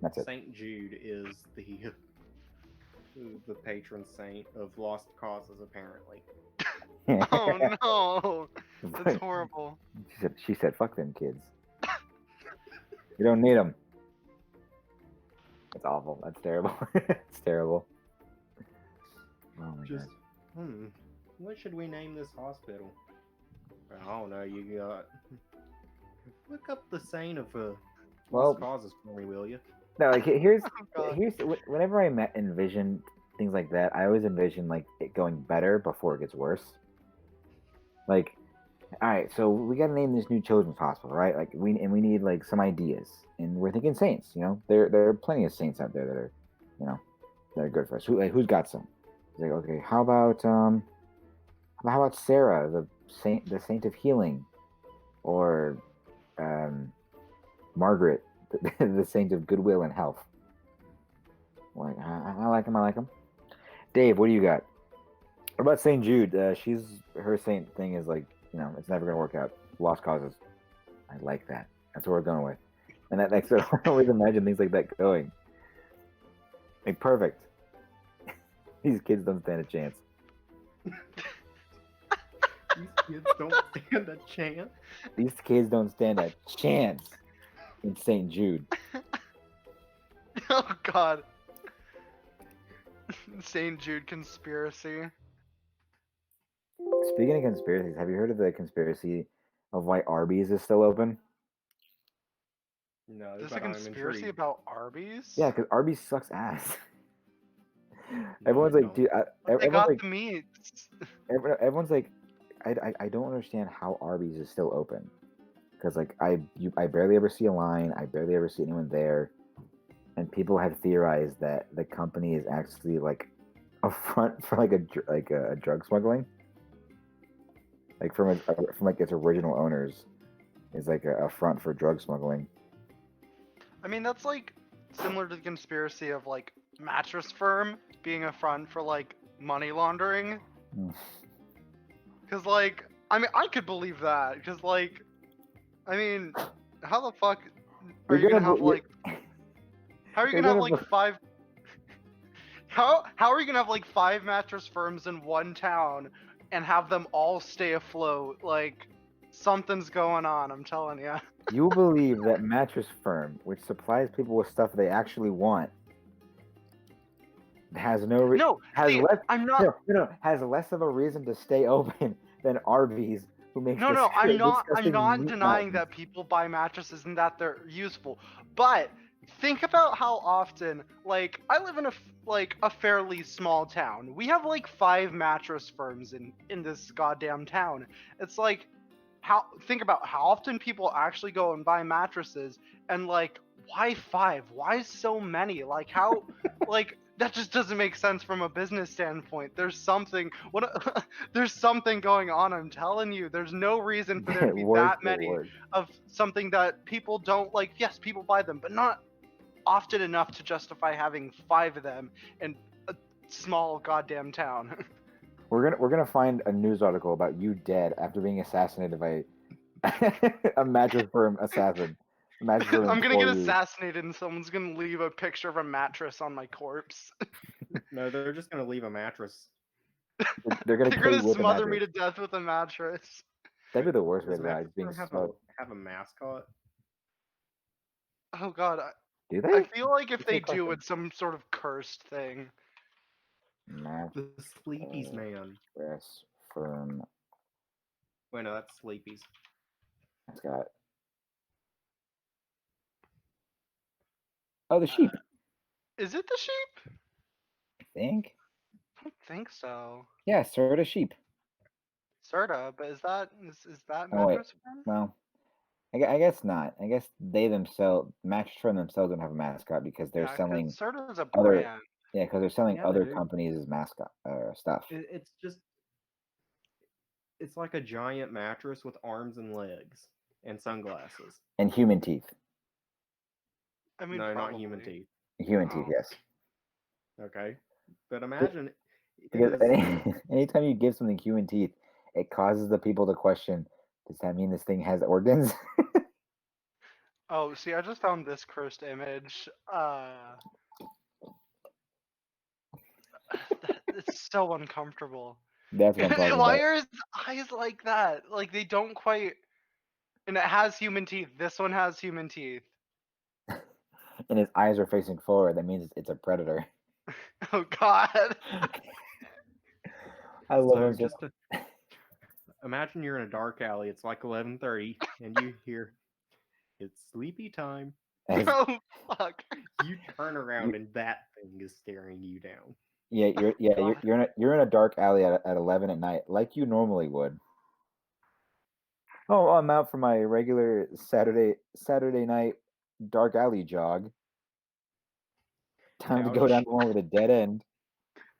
S2: That's it.
S1: Saint Jude is the patron saint of lost causes, apparently.
S3: Oh no, that's horrible.
S2: She said, "Fuck them kids. You don't need them." That's awful. That's terrible. It's terrible. Oh my
S1: Just,
S2: god.
S1: what should we name this hospital? I don't know. You got look up the saint of
S2: Well-
S1: lost causes for me, will you?
S2: No, like here's
S3: Oh, God.
S2: whenever I envision things like that, I always envision like it going better before it gets worse. Like, all right, so we got to name this new children's hospital, right? Like we need like some ideas, and we're thinking saints. You know, there are plenty of saints out there that are, you know, that are good for us. Who's got some? It's like, okay, how about Sarah, the saint of healing, or Margaret, the saint of goodwill and health. Like I like him. I like him. Dave, what do you got? What about Saint Jude? Her saint thing is like, you know, it's never gonna work out. Lost causes. I like that. That's what we're going with. And that's I always imagine things like that going. Like perfect. These kids don't stand a chance.
S1: These kids don't stand a chance.
S2: These kids don't stand a chance in Saint Jude.
S3: Oh God. Saint Jude conspiracy.
S2: Speaking of conspiracies, have you heard of the conspiracy of why Arby's is still open?
S1: No,
S3: There's a
S1: but I'm
S3: conspiracy
S1: intrigued.
S3: about Arby's?
S2: Yeah, because Arby's sucks ass.
S1: No,
S2: Everyone's
S1: they
S2: like, dude,
S3: They
S2: everyone's
S3: got
S2: like,
S3: the meats.
S2: everyone's like, I don't understand how Arby's is still open. Because like I barely ever see a line. I barely ever see anyone there. And people have theorized that the company is actually like a front for like a drug smuggling. Like from like its original owners is like a front for drug smuggling.
S3: I mean, that's like similar to the conspiracy of like Mattress Firm being a front for like money laundering.
S2: Mm.
S3: Cause like, I mean, I could believe that. Cause like, I mean, how the fuck are you gonna have like? How are you gonna have like five? How are you gonna have like 5 mattress firms in one town and have them all stay afloat? Like, something's going on. I'm telling you.
S2: You believe that Mattress Firm, which supplies people with stuff they actually want, has
S3: I'm not.
S2: has less of a reason to stay open than Arby's, who makes
S3: No, I'm not
S2: disgusting meat
S3: denying
S2: mountains.
S3: that people buy mattresses and that they're useful. But think about how often, like, I live in a fairly small town. We have like 5 mattress firms in this goddamn town. It's like, think about how often people actually go and buy mattresses, and like, why 5? Why so many? Like, how like that just doesn't make sense from a business standpoint. There's something there's something going on. I'm telling you, there's no reason for there to be that many of something that people don't like. Yes, people buy them, but not often enough to justify having 5 of them in a small goddamn town.
S2: We're gonna find a news article about you dead after being assassinated by a Mattress Firm assassin.
S3: I'm gonna get assassinated and someone's gonna leave a picture of a mattress on my corpse.
S1: No, they're just gonna leave a mattress.
S2: They're gonna
S3: smother me to death with a mattress.
S2: That'd be the worst way
S1: Does
S2: to die.
S1: Mattress
S2: Being
S1: Firm have a mascot?
S3: Oh God,
S2: do they?
S3: I feel like if
S2: That's
S3: they
S2: a good
S3: do,
S2: question.
S3: it's some sort of cursed thing.
S1: The Sleepy's man.
S2: Mattress Firm.
S1: Wait, no, that's Sleepy's.
S2: That's got. Oh, the sheep.
S3: Is it the sheep?
S2: I think.
S3: I don't think so.
S2: Yeah, sort of sheep.
S3: Sorta, but is that
S2: Oh, wait.
S3: Mattress Firm?
S2: Well, I guess not. I guess Mattress Firm themselves don't have a mascot because they're selling
S3: Sorta's a
S2: other.
S3: brand.
S2: Yeah, because they're selling
S1: Yeah, they
S2: other
S1: do.
S2: companies' mascot stuff.
S1: It's like a giant mattress with arms and legs and sunglasses.
S2: And human teeth.
S3: I mean,
S1: No,
S3: probably.
S1: not human teeth.
S2: Human teeth, yes.
S1: Okay, but imagine
S2: Because anytime you give something human teeth, it causes the people to question, does that mean this thing has organs?
S3: Oh, see, I just found this cursed image. It's so uncomfortable.
S2: That's what I'm talking
S3: Why
S2: about.
S3: are his eyes like that? Like they don't quite. And it has human teeth. This one has human teeth.
S2: And his eyes are facing forward. That means it's a predator.
S3: Oh God.
S2: I love
S1: So
S2: him so.
S1: just to imagine you're in a dark alley. It's like 11:30, and you hear it's sleepy time.
S2: As
S3: Oh fuck.
S1: You turn around,
S2: you,
S1: and that thing is staring you down.
S2: yeah,
S3: God.
S2: you're in a dark alley at 11 at night, like you normally would. Oh, I'm out for my regular Saturday night dark alley jog. Time
S1: Yeah,
S2: to go down the one with a dead end.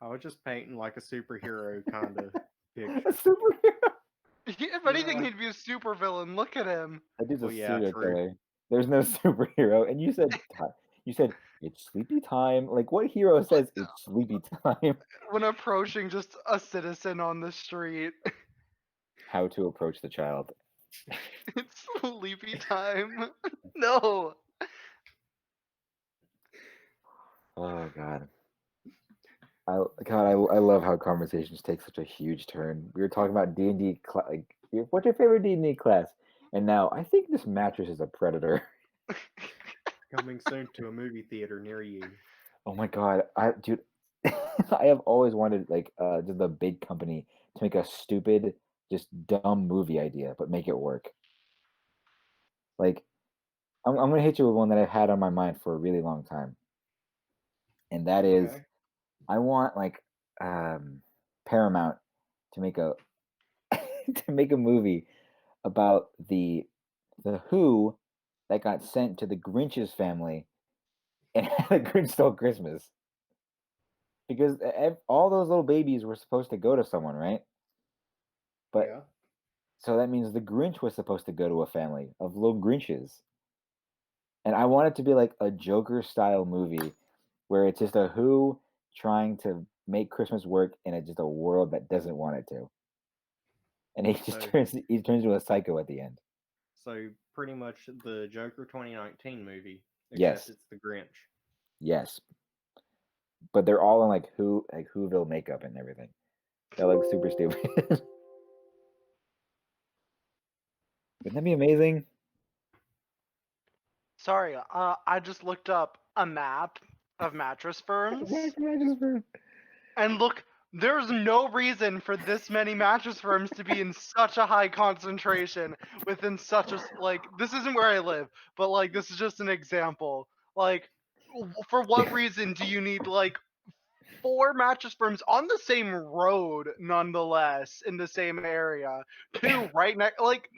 S1: I was just painting like a superhero kind of
S2: A
S1: picture.
S2: superhero.
S3: If
S1: You know,
S3: anything,
S1: like,
S3: he'd be a supervillain. Look at him.
S2: That dude's a
S1: well, yeah,
S2: serial
S1: true.
S2: killer. There's no superhero. And you said it's sleepy time. Like what hero says it's sleepy time?
S3: When approaching just a citizen on the street,
S2: How to approach the child.
S3: it's sleepy time. No.
S2: Oh God. I love how conversations take such a huge turn. We were talking about D&D, like, what's your favorite D&D class? And now I think this mattress is a predator.
S1: Coming soon to a movie theater near you.
S2: Oh my God, dude, I have always wanted like just a big company to make a stupid, just dumb movie idea, but make it work. Like, I'm gonna hit you with one that I've had on my mind for a really long time, and that is,
S1: Okay.
S2: I want like Paramount to make a to make a movie about the Who that got sent to the Grinch's family and how the Grinch stole Christmas. Because all those little babies were supposed to go to someone, right? But
S1: Yeah.
S2: so that means the Grinch was supposed to go to a family of little Grinches. And I want it to be like a Joker style movie where it's just a Who trying to make Christmas work in just a world that doesn't want it to. And
S1: So,
S2: he turns into a psycho at the end.
S1: so pretty much the Joker 2019 movie, except
S2: Yes.
S1: it's the Grinch.
S2: Yes. But they're all in like Whoville makeup and everything. They're like super stupid. Wouldn't that be amazing?
S3: Sorry, I just looked up a map of mattress firms, and look, there's no reason for this many mattress firms to be in such a high concentration within such a like. This isn't where I live, but like this is just an example. Like, for what reason do you need like 4 mattress firms on the same road, nonetheless, in the same area? 2 right next, like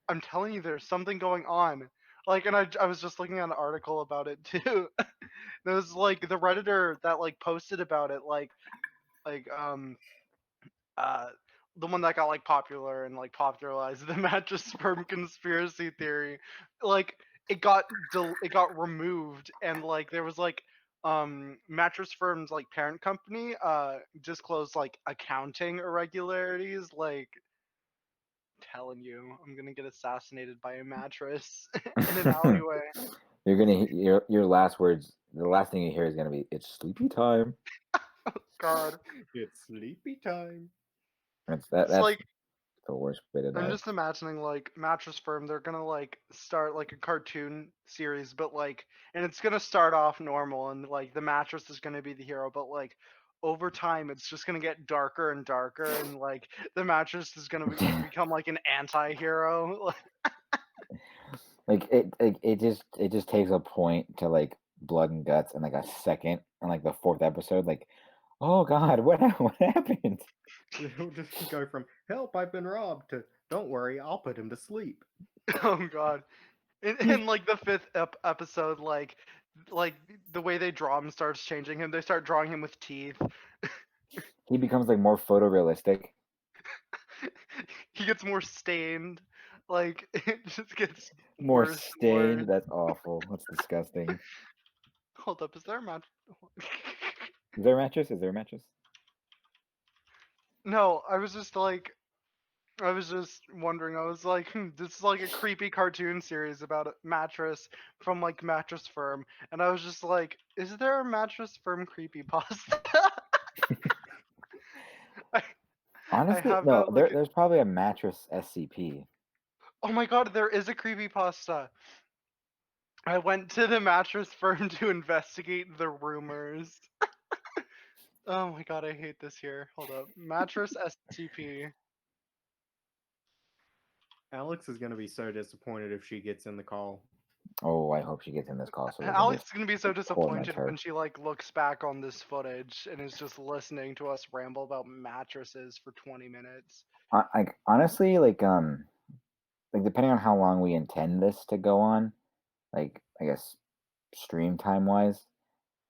S3: I'm telling you, there's something going on. Like, and I was just looking at an article about it too. There was like the redditor that like posted about it, like uh the one that got like popular and like popularized the mattress sperm conspiracy theory. Like it got removed, and like there was like mattress firm's like parent company disclosed like accounting irregularities. Like, telling you, I'm gonna get assassinated by a mattress in an alleyway.
S2: You're gonna your last words. The last thing you hear is gonna be, "It's sleepy time."
S3: God,
S1: It's sleepy time.
S3: it's
S2: That's
S3: like
S2: the worst way to
S3: I'm
S2: die.
S3: just imagining like mattress firm. They're gonna like start like a cartoon series, but like, and it's gonna start off normal, and like the mattress is gonna be the hero, but like over time it's just gonna get darker and darker, and like the mattress is gonna become like an anti-hero.
S2: Like it just takes a point to like blood and guts and like a second and like the fourth episode. Like, oh God, what happened?
S1: It'll just go from "Help! I've been robbed" to "Don't worry, I'll put him to sleep."
S3: Oh God.
S2: He's
S3: In like the fifth episode, like the way they draw him starts changing him. They start drawing him with teeth.
S2: he becomes like more photorealistic,
S3: He gets more stained. Like it just gets
S2: more
S3: worse and worse.
S2: stained. That's awful. That's disgusting.
S3: Hold up, is there a match?
S2: Is there a mattress? Is there a mattress?
S3: No, I was just like, I was just wondering. I was like, this is like a creepy cartoon series about a mattress from like Mattress Firm, and I was just like, is there a Mattress Firm creepypasta? I, I
S2: Honestly,
S3: have
S2: no.
S3: that like,
S2: There's probably a mattress SCP.
S3: oh my god, there is a creepypasta. I went to the Mattress Firm to investigate the rumors. Oh my god, I hate this here. Hold up, Mattress SCP.
S1: Alex is gonna be so disappointed if she gets in the call.
S2: Oh, I hope she gets in this call so we can
S3: Alex
S2: just
S3: is gonna be so
S2: torment
S3: disappointed when
S2: her.
S3: she like looks back on this footage and is just listening to us ramble about mattresses for 20 minutes.
S2: Like honestly, like depending on how long we intend this to go on, like I guess stream time wise,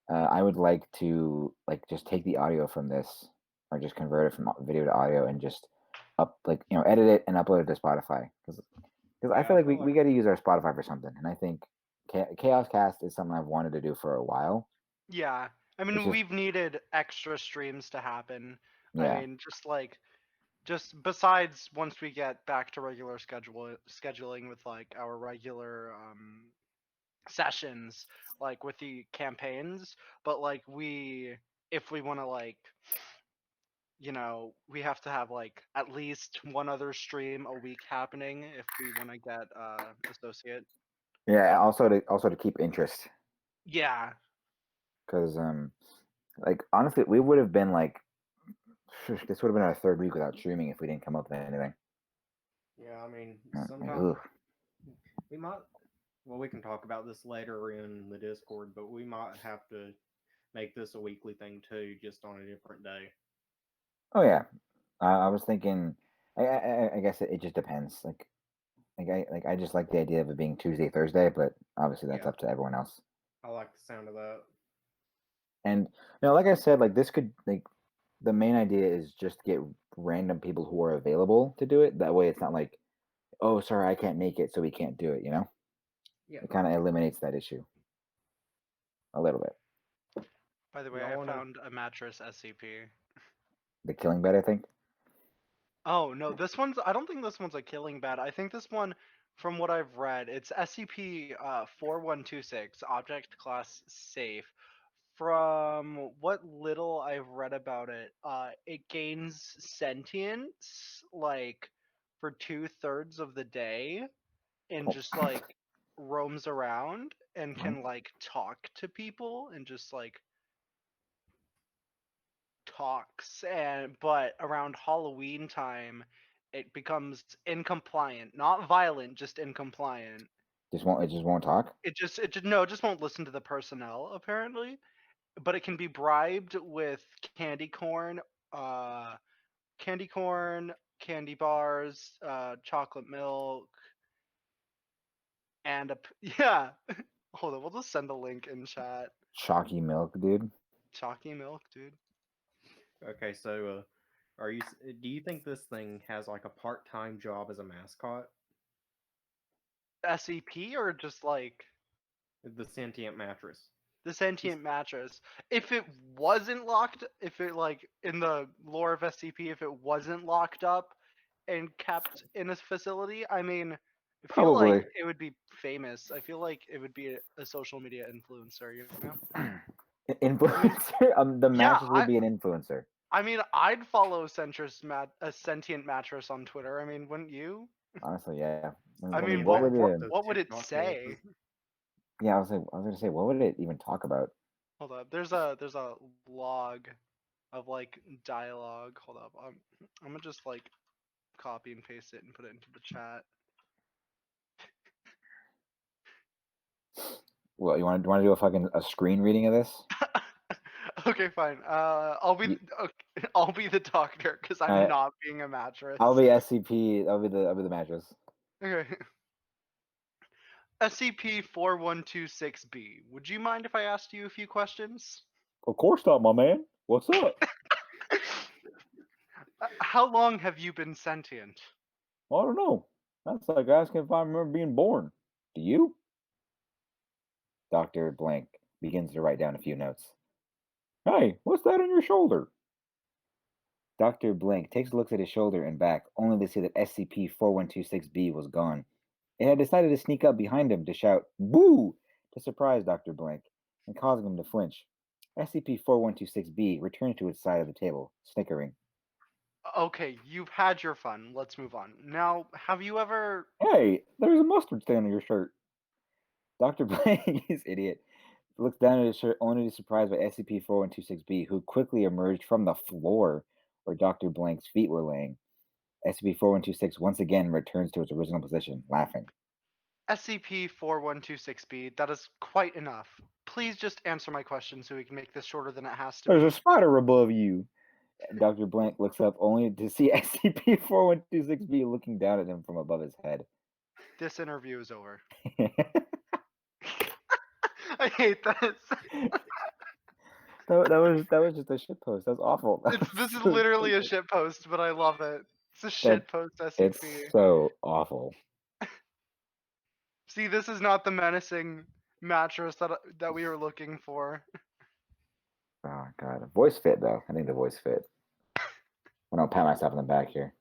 S2: I would like to like just take the audio from this or just convert it from video to audio and just edit it and upload it to Spotify because I
S1: Yeah,
S2: feel
S1: I
S2: like
S1: feel
S2: we got to use our Spotify for something, and I think ChaosCast is something I've wanted to do for a while.
S3: Yeah, I
S2: It's
S3: mean
S2: just
S3: we've needed extra streams to happen. I
S2: yeah,
S3: mean just besides once we get back to regular scheduling with like our regular sessions like with the campaigns, but like we if we want to like we have to have like at least one other stream a week happening if we want to get associate.
S2: yeah.
S3: But
S2: Also to keep interest
S3: yeah,
S2: because like honestly, we would have been like this would have been our third week without streaming if we didn't come up with anything.
S1: yeah. I mean,
S2: Like,
S1: sometimes
S2: ugh.
S1: we might. Well, we can talk about this later in the Discord, but we might have to make this a weekly thing too, just on a different day.
S2: Oh yeah, I was thinking. I guess it just depends. I just like the idea of it being Tuesday, Thursday, but obviously that's
S1: Yeah,
S2: up to everyone else.
S1: I like the sound of that.
S2: And like I said, like this could like the main idea is just get random people who are available to do it. That way, it's not like, oh, sorry, I can't make it, so we can't do it.
S1: Yeah.
S2: It kind of eliminates that issue a little bit.
S3: by the way,
S1: Y'all
S3: I
S1: wanna?
S3: found a mattress SCP.
S2: The killing bed, I think.
S3: Oh no, this one's I don't think this one's a killing bed. I think this one from what I've read, it's SCP 4126 object class safe. From what little I've read about it, it gains sentience like for 2/3 of the day and
S2: Oh.
S3: just like roams around and
S2: Mhm.
S3: can like talk to people and just like talks and but around Halloween time it becomes incompliant, not violent, just incompliant.
S2: It just won't talk.
S3: It just won't listen to the personnel apparently, but it can be bribed with uh candy corn, candy bars, chocolate milk, and yeah. Hold on, we'll just send a link in chat.
S2: Chalky milk, dude.
S3: Chalky milk, dude.
S1: Okay, so do you think this thing has like a part-time job as a mascot?
S3: SCP or just like
S1: The sentient mattress.
S3: the sentient mattress? If it wasn't locked, if it like in the lore of SCP, if it wasn't locked up and kept in a facility, I mean, I feel like
S2: Probably.
S3: it would be famous. I feel like it would be a social media influencer, you know? I mean,
S2: Influencer. The
S3: yeah,
S2: mattress would be an influencer.
S3: I mean, I'd follow a sentient mattress on Twitter. I mean, wouldn't you?
S2: Honestly, yeah.
S3: I
S1: What do
S3: mean,
S1: you
S2: What
S1: think
S2: would
S1: about
S2: it?
S1: those
S3: what would it
S1: TikTok
S3: say?
S1: dances?
S2: Yeah, I was gonna say, what would it even talk about?
S3: Hold up. There's a log of like dialogue. Hold up. I'm gonna just like copy and paste it and put it into the chat.
S2: Well, you want to do a screen reading of this?
S3: Okay, fine.
S2: You,
S3: I'll be the doctor because I'm
S2: I,
S3: not being a mattress.
S2: I'll be SCP. I'll be the mattress.
S3: Okay. SCP-4126-B. Would you mind if I asked you a few questions?
S2: Of course not, my man. What's up?
S3: How long have you been sentient?
S2: I don't know. That's like asking if I remember being born. Do you? Dr. Blank begins to write down a few notes. Hey, what's that on your shoulder? Dr. Blink takes a look at his shoulder and back, only to see that SCP-4126-B was gone. It had decided to sneak up behind him to shout, "Boo!" to surprise Dr. Blink, and causing him to flinch. SCP-4126-B returns to its side of the table, snickering.
S3: Okay, you've had your fun. Let's move on. Now, have you ever...
S2: Hey, there's a mustard stain on your shirt. Dr. Blink, his idiot, looks down at his shirt only to be surprised by SCP-4126-B, who quickly emerged from the floor where Dr. Blank's feet were laying. SCP-4126 once again returns to its original position, laughing.
S3: SCP-4126-B, that is quite enough. Please just answer my question so we can make this shorter than it has to
S2: There's
S3: be.
S2: a spider above you. Dr. Blank looks up only to see SCP-4126-B looking down at him from above his head.
S3: This interview is over. I hate this.
S2: that was just a shitpost. That's awful.
S3: This is literally a shitpost, but I love it. It's a shitpost SCP.
S2: It's so awful.
S3: See, this is not the menacing mattress that we were looking for.
S2: Oh god, voice fit though. I think the voice fit. I don't pat myself on the back here.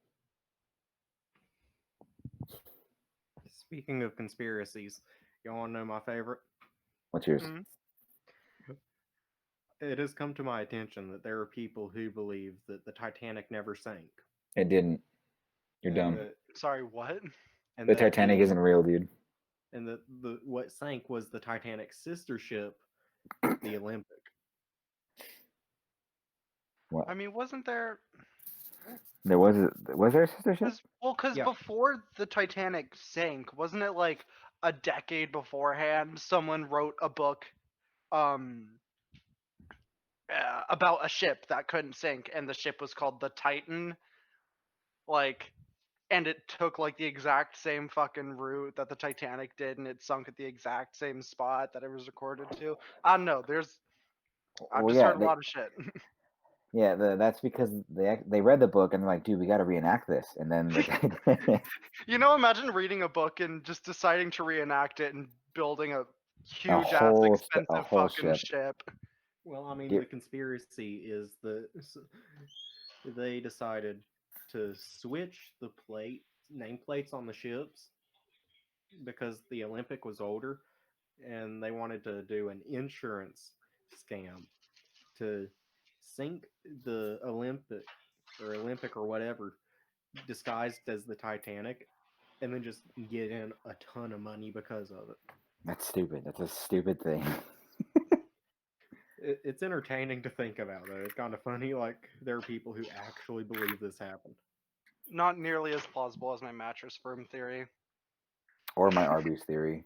S1: Speaking of conspiracies, you want to know my favorite?
S2: What's yours?
S1: It has come to my attention that there are people who believe that the Titanic never sank.
S2: It didn't. You're dumb.
S3: Sorry, what?
S2: The Titanic isn't real, dude.
S1: And that what sank was the Titanic's sister ship, the Olympic.
S2: What?
S3: I mean, wasn't there?
S2: Was there a sister ship?
S3: Because before the Titanic sank, wasn't it like a decade beforehand? Someone wrote a book, about a ship that couldn't sink, and the ship was called the Titan. Like, and it took like the exact same fucking route that the Titanic did, and it sunk at the exact same spot that it was recorded to. I don't know. I've just heard a lot of shit.
S2: Yeah, that's because they read the book and they're like, dude, we got to reenact this, and then
S3: Imagine reading a book and just deciding to reenact it and building a huge ass expensive fucking ship.
S1: Well, I mean, the conspiracy is that they decided to switch the nameplates on the ships because the Olympic was older, and they wanted to do an insurance scam to sink the Olympic or whatever disguised as the Titanic, and then just get in a ton of money because of it.
S2: That's stupid. That's a stupid thing.
S1: It's entertaining to think about, though. It's kind of funny. Like, there are people who actually believe this happened.
S3: Not nearly as plausible as my mattress firm theory.
S2: Or my Arby's theory.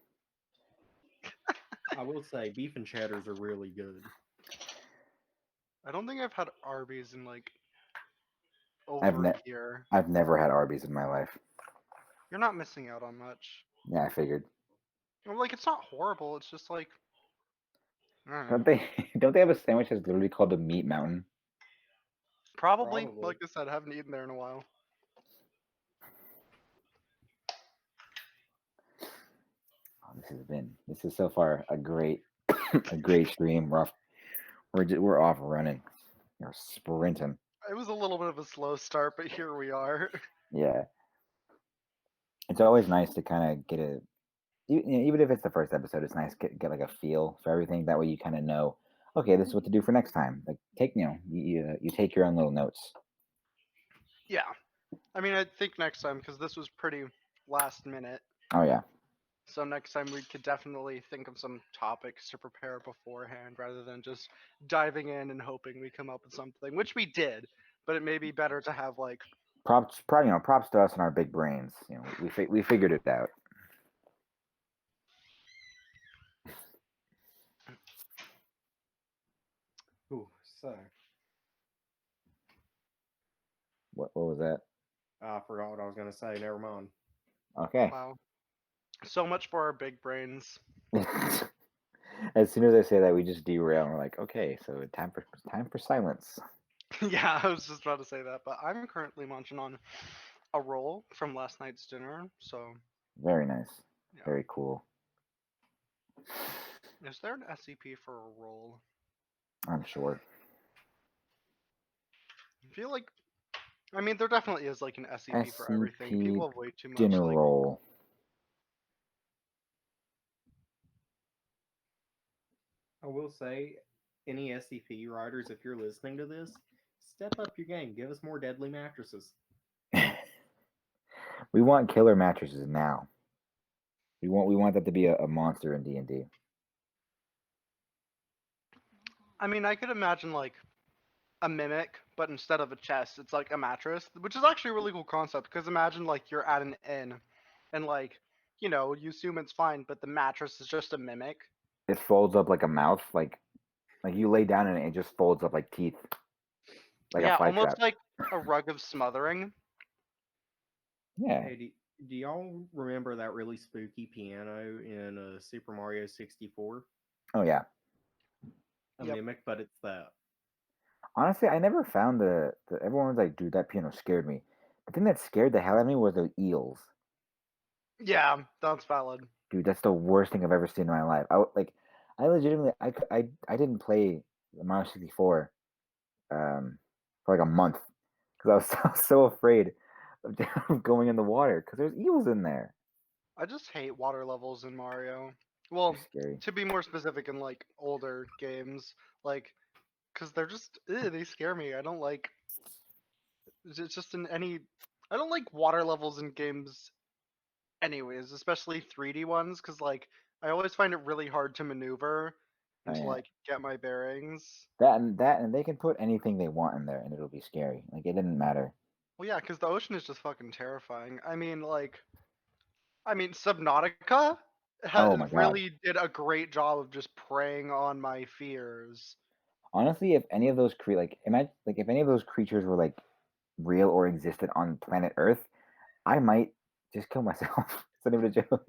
S1: I will say, beef and cheddars are really good.
S3: I don't think I've had Arby's in like over a year.
S2: I've never had Arby's in my life.
S3: You're not missing out on much.
S2: Yeah, I figured.
S3: Well, like, it's not horrible. It's just like,
S2: don't they have a sandwich that's literally called the Meat Mountain?
S3: Probably. Like I said, I haven't eaten there in a while.
S2: This is so far a great stream. We're off running. We're sprinting.
S3: It was a little bit of a slow start, but here we are.
S2: Yeah. It's always nice to kind of get even if it's the first episode, it's nice to get like a feel for everything. That way you kind of know, okay, this is what to do for next time. Like you take your own little notes.
S3: Yeah. I mean, I think next time, because this was pretty last minute.
S2: Oh, yeah.
S3: So next time we could definitely think of some topics to prepare beforehand rather than just diving in and hoping we come up with something, which we did, but it may be better to have like
S2: props to us and our big brains. We figured it out.
S1: Ooh, so
S2: what was that?
S1: I forgot what I was gonna say. Never mind.
S2: Okay.
S3: Wow. So much for our big brains.
S2: As soon as I say that, we just derail. And we're like, okay, so time for silence.
S3: Yeah, I was just about to say that, but I'm currently munching on a roll from last night's dinner. So
S2: very nice. Yeah. Very cool.
S3: Is there an SCP for a roll?
S2: I'm sure.
S3: I feel like I mean, there definitely is like an SCP for everything.
S2: SCP
S3: People have way too much
S2: dinner
S3: like.
S2: roll.
S1: I will say, any SCP writers, if you're listening to this, step up your game. Give us more deadly mattresses.
S2: We want killer mattresses now. We want that to be a monster in D&D.
S3: I mean, I could imagine like a mimic, but instead of a chest, it's like a mattress, which is actually a really cool concept. Because imagine like you're at an inn, and like you assume it's fine, but the mattress is just a mimic.
S2: It folds up like a mouth, like you lay down in it, it just folds up like teeth, like a
S3: Yeah,
S2: fly
S3: almost
S2: trap.
S3: like a rug of smothering.
S2: Yeah.
S1: Hey, do y'all remember that really spooky piano in Super Mario 64?
S2: Oh yeah.
S1: A
S3: Yep.
S1: mimic, but it's that.
S2: Honestly, I never found the everyone was like, dude, that piano scared me. The thing that scared the hell out of me was the eels.
S3: Yeah, that's valid.
S2: Dude, that's the worst thing I've ever seen in my life. I legitimately, I didn't play Mario 64 for like a month because I was so afraid of going in the water because there's eels in there.
S3: I just hate water levels in Mario. Well,
S2: They're scary.
S3: to be more specific, in like older games, like, cause they're just they scare me. I don't like. It's just in any. I don't like water levels in games, anyways, especially 3D ones, cause like I always find it really hard to maneuver
S2: Oh
S3: and to
S2: yeah,
S3: like get my bearings.
S2: that and they can put anything they want in there and it'll be scary. Like it didn't matter.
S3: Well, yeah, cause the ocean is just fucking terrifying. I mean, Subnautica
S2: Oh my god.
S3: really did a great job of just preying on my fears.
S2: Honestly, if any of those like imagine like if any of those creatures were like real or existed on planet Earth, I might just kill myself. It's not even a joke.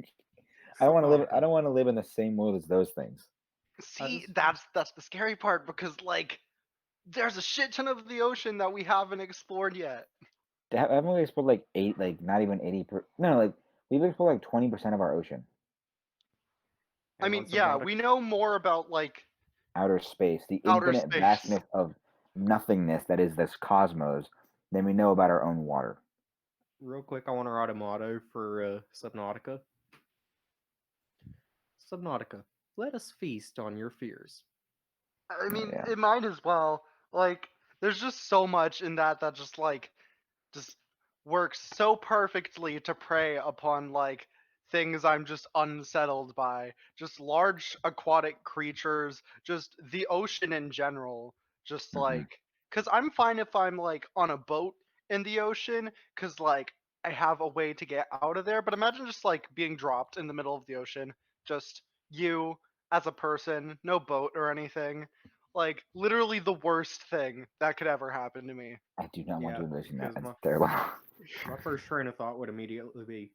S2: I don't want to live. I
S1: Subnautica.
S2: don't want to live in the same world as those things.
S1: I
S3: See,
S1: just
S3: that's the scary part because like there's a shit ton of the ocean that we haven't explored yet.
S2: Haven't we explored like like not even 80 per? No, like we've explored like 20% of our ocean,
S3: I
S1: hang on,
S3: mean, yeah,
S1: Subnautica.
S3: we know more about like
S2: outer space, the
S3: outer
S2: infinite
S3: space.
S2: vastness of nothingness that is this cosmos, than we know about our own water.
S1: Real quick, I want to write a motto for Subnautica. Subnautica, let us feast on your fears.
S3: I
S2: Oh
S3: mean,
S2: yeah,
S3: it might as well. Like, there's just so much in that just like just works so perfectly to prey upon like things I'm just unsettled by. Just large aquatic creatures, just the ocean in general. Just
S2: mm-hmm.
S3: like, cause I'm fine if I'm like on a boat in the ocean, cause like I have a way to get out of there. But imagine just like being dropped in the middle of the ocean, just you as a person, no boat or anything. Like literally the worst thing that could ever happen to me.
S2: I do not want
S1: Yeah,
S2: to envision that.
S1: because
S2: It's
S1: my
S2: terrible.
S1: my first train of thought would immediately be,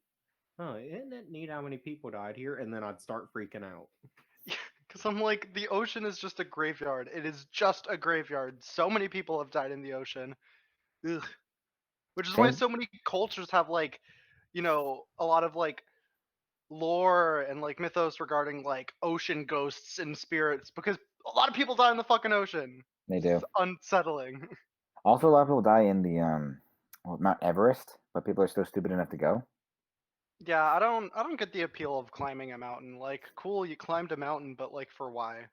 S1: "Oh, isn't it neat how many people died here?" And then I'd start freaking out.
S3: Because I'm like, the ocean is just a graveyard. It is just a graveyard. So many people have died in the ocean. Ugh. Which is why
S2: Same.
S3: so many cultures have like, a lot of like lore and like mythos regarding like ocean ghosts and spirits because a lot of people die in the fucking ocean.
S2: They
S3: It's
S2: do.
S3: unsettling.
S2: Also, a lot of people die in the Mount Everest, but people are still stupid enough to go.
S3: Yeah, I don't get the appeal of climbing a mountain. Like, cool, you climbed a mountain, but like for why?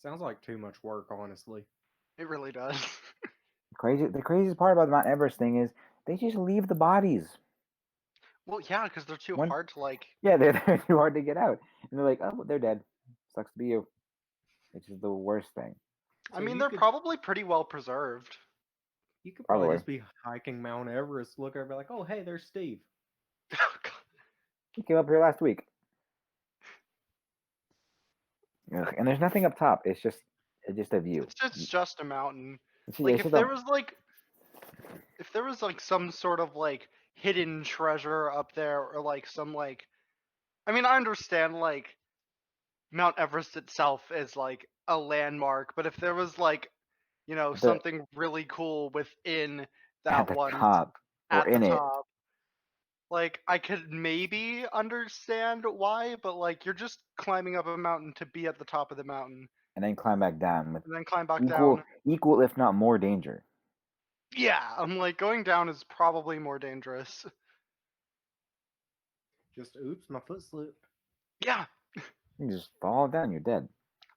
S1: Sounds like too much work, honestly.
S3: It really does.
S2: The craziest part about the Mount Everest thing is they just leave the bodies.
S3: Well, yeah, because they're too
S2: One,
S3: hard to like.
S2: yeah, they're too hard to get out, and they're like, oh, they're dead. Sucks to be you. Which is the worst thing.
S3: I
S1: So
S3: mean,
S1: you
S3: they're
S1: could
S3: probably pretty well preserved.
S1: probably
S2: Probably.
S1: just be hiking Mount Everest, look over, be like, "Oh, hey, there's Steve."
S2: He came up here last week. Ugh, and there's nothing up top. It's just a view.
S3: It's just a mountain.
S2: Yeah,
S3: Like if there was like some sort of like hidden treasure up there or like some like I mean I understand like Mount Everest itself is like a landmark, but if there was like,
S2: the
S3: something really cool within
S2: at
S3: that
S2: the
S3: one
S2: top or
S3: at the
S2: in it,
S3: top, like I could maybe understand why, but like you're just climbing up a mountain to be at the top of the mountain
S2: and then climb back down with
S3: and then climb back
S2: equal
S3: down.
S2: equal if not more danger.
S3: Yeah, I'm like, going down is probably more dangerous.
S1: Just oops, my foot slipped.
S3: Yeah.
S2: You just fall down, you're dead.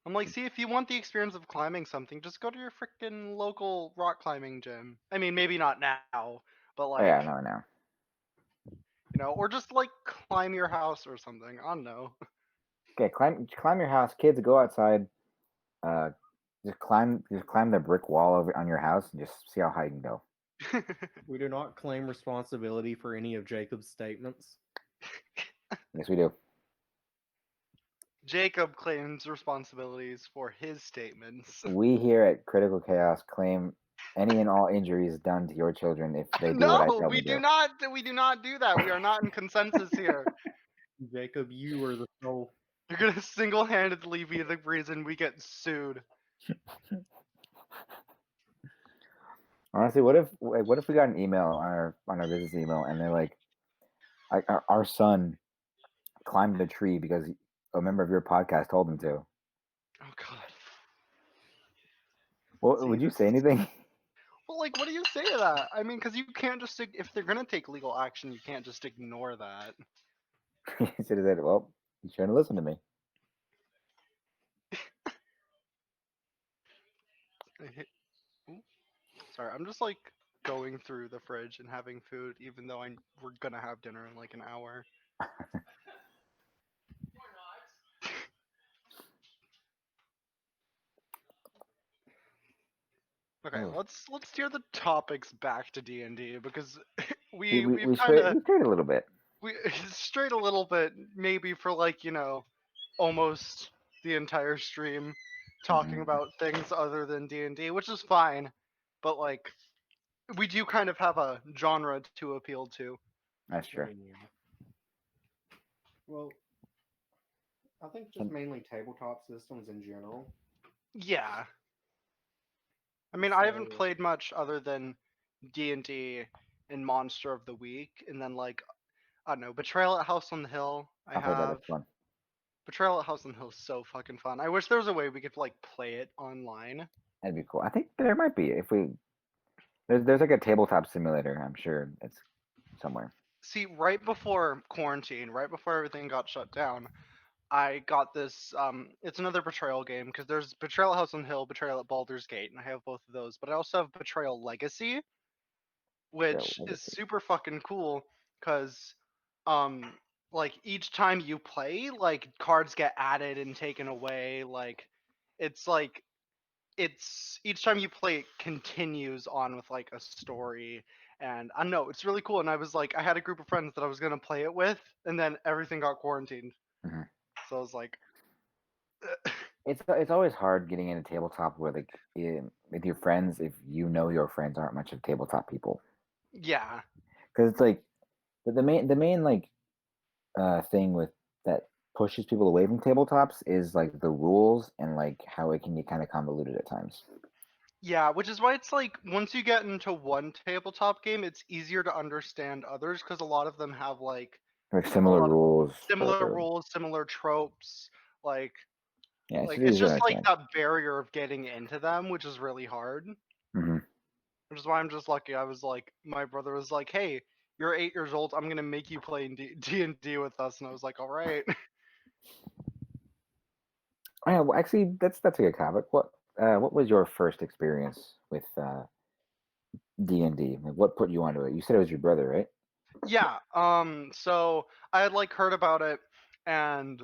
S3: I'm like, see, if you want the experience of climbing something, just go to your freaking local rock climbing gym. I mean, maybe not now, but
S2: Oh,
S3: like,
S2: yeah, no, no.
S3: or just like climb your house or something. I don't know.
S2: Okay, climb your house, kids. Go outside. Uh, just climb the brick wall over on your house and just see how high you can go.
S1: We do not claim responsibility for any of Jacob's statements.
S2: Yes, we do.
S3: Jacob claims responsibilities for his statements.
S2: We here at Critical Chaos claim any and all injuries done to your children if they do what I
S3: No,
S2: tell
S3: we
S2: them to
S3: do
S2: do.
S3: not. We do not do that. We are not in consensus here.
S1: Jacob, you are the sole.
S3: You're gonna single-handedly be the reason we get sued.
S2: Honestly, what if we got an email on our business email and they're like, our son climbed a tree because a member of your podcast told him to.
S3: Oh God.
S2: Well,
S3: See,
S2: would you
S3: this
S2: say
S3: is.
S2: anything?
S3: Well, like, what do you say to that? I mean, because you can't just if they're gonna take legal action, you can't just ignore that.
S2: He should have said, "Well, you shouldn't listen to me."
S3: Ooh, sorry, I'm just like going through the fridge and having food, even though we're gonna have dinner in like an hour. Okay,
S2: Oh.
S3: let's steer the topics back to D&D because
S2: We, we,
S3: we've
S2: we
S3: kind
S2: strayed
S3: of
S2: we strayed a little bit.
S3: we strayed a little bit, maybe for like almost the entire stream talking
S2: Hmm.
S3: about things other than D&D, which is fine, but like we do kind of have a genre to appeal to.
S2: That's true.
S1: Yeah. Well, I think just
S2: And
S1: mainly tabletop systems in general.
S3: Yeah. I mean, I haven't
S1: So,
S3: played much other than D&D and Monster of the Week, and then like I don't know, Betrayal at House on the Hill. I
S2: I heard that
S3: have
S2: it's fun.
S3: Betrayal at House on the Hill is so fucking fun. I wish there was a way we could like play it online.
S2: That'd be cool. I think there might be if we there's like a tabletop simulator. I'm sure it's somewhere.
S3: See, right before quarantine, right before everything got shut down, I got this. It's another Betrayal game because there's Betrayal at House on the Hill, Betrayal at Baldur's Gate, and I have both of those. But I also have Betrayal Legacy,
S2: Trail
S3: which is
S2: Legacy.
S3: super fucking cool because um like each time you play, like cards get added and taken away. It's like it's each time you play it continues on with like a story, and I don't know, it's really cool. And I was like, I had a group of friends that I was gonna play it with, and then everything got quarantined,
S2: Hmm.
S3: so I was like
S2: It's always hard getting into tabletop with with your friends if you know your friends aren't much of tabletop people
S3: yeah.
S2: because it's like the main like thing with that pushes people away from tabletops is like the rules and like how it can get kind of convoluted at times.
S3: Yeah, which is why it's like once you get into one tabletop game, it's easier to understand others because a lot of them have like
S2: Like
S3: a
S2: similar
S3: lot of
S2: rules
S3: similar
S2: or
S3: rules, similar tropes. Like
S2: yeah, it's
S3: like
S2: just
S3: it's
S2: easier to
S3: just like
S2: understand.
S3: that barrier of getting into them, which is really hard.
S2: Hmm.
S3: Which is why I'm just lucky. I was like, my brother was like, "Hey, you're 8 years old. I'm gonna make you play D and D with us," and I was like, "All right."
S2: Oh, yeah, well, actually, that's a good topic. What was your first experience with D&D? Like, what put you onto it? You said it was your brother, right?
S3: Yeah. So I had like heard about it, and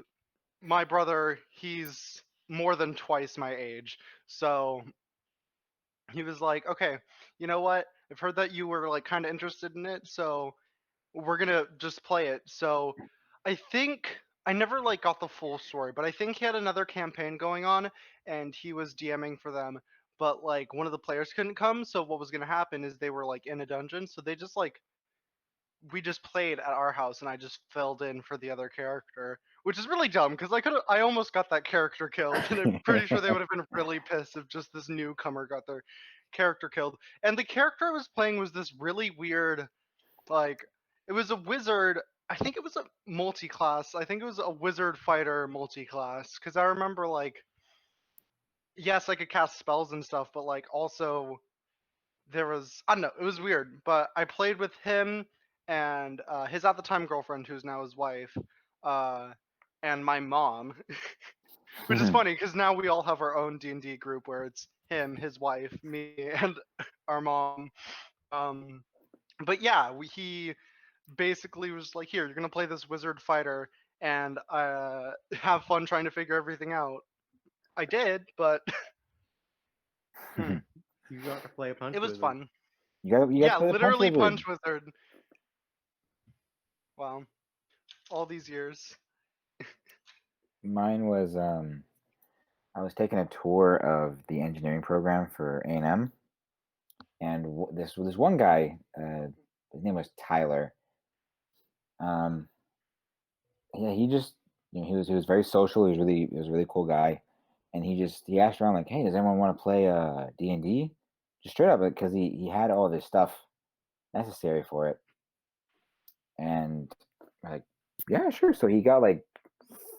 S3: my brother, he's more than twice my age, so he was like, "Okay, you know what? I've heard that you were like kind of interested in it, so we're gonna just play it." So I think I never like got the full story, but I think he had another campaign going on and he was DMing for them, but like one of the players couldn't come, so what was gonna happen is they were like in a dungeon, so they just like we just played at our house and I just filled in for the other character, which is really dumb because I almost got that character killed, and I'm pretty sure they would have been really pissed if just this newcomer got their character killed. And the character I was playing was this really weird, like it was a wizard. I think it was a multi-class. I think it was a wizard fighter multi-class because I remember like yes, I could cast spells and stuff, but like also there was, I don't know, it was weird, but I played with him and his at the time girlfriend, who's now his wife, and my mom, which is funny because now we all have our own D&D group where it's him, his wife, me, and our mom. But yeah, he basically was like, "Here, you're gonna play this wizard fighter and have fun trying to figure everything out." I did, but
S1: You got to play a punch
S3: it was
S1: wizard.
S3: fun.
S2: You got
S3: Yeah,
S2: to play the
S3: literally
S2: punch wizard.
S3: punch wizard. Wow, all these years.
S2: Mine was I was taking a tour of the engineering program for A&M, and this one guy, his name was Tyler. Yeah, he just he was very social. He was a really cool guy, and he asked around like, hey, does anyone want to play D&D? Just straight up, because he had all this stuff necessary for it, and like, yeah, sure. So he got like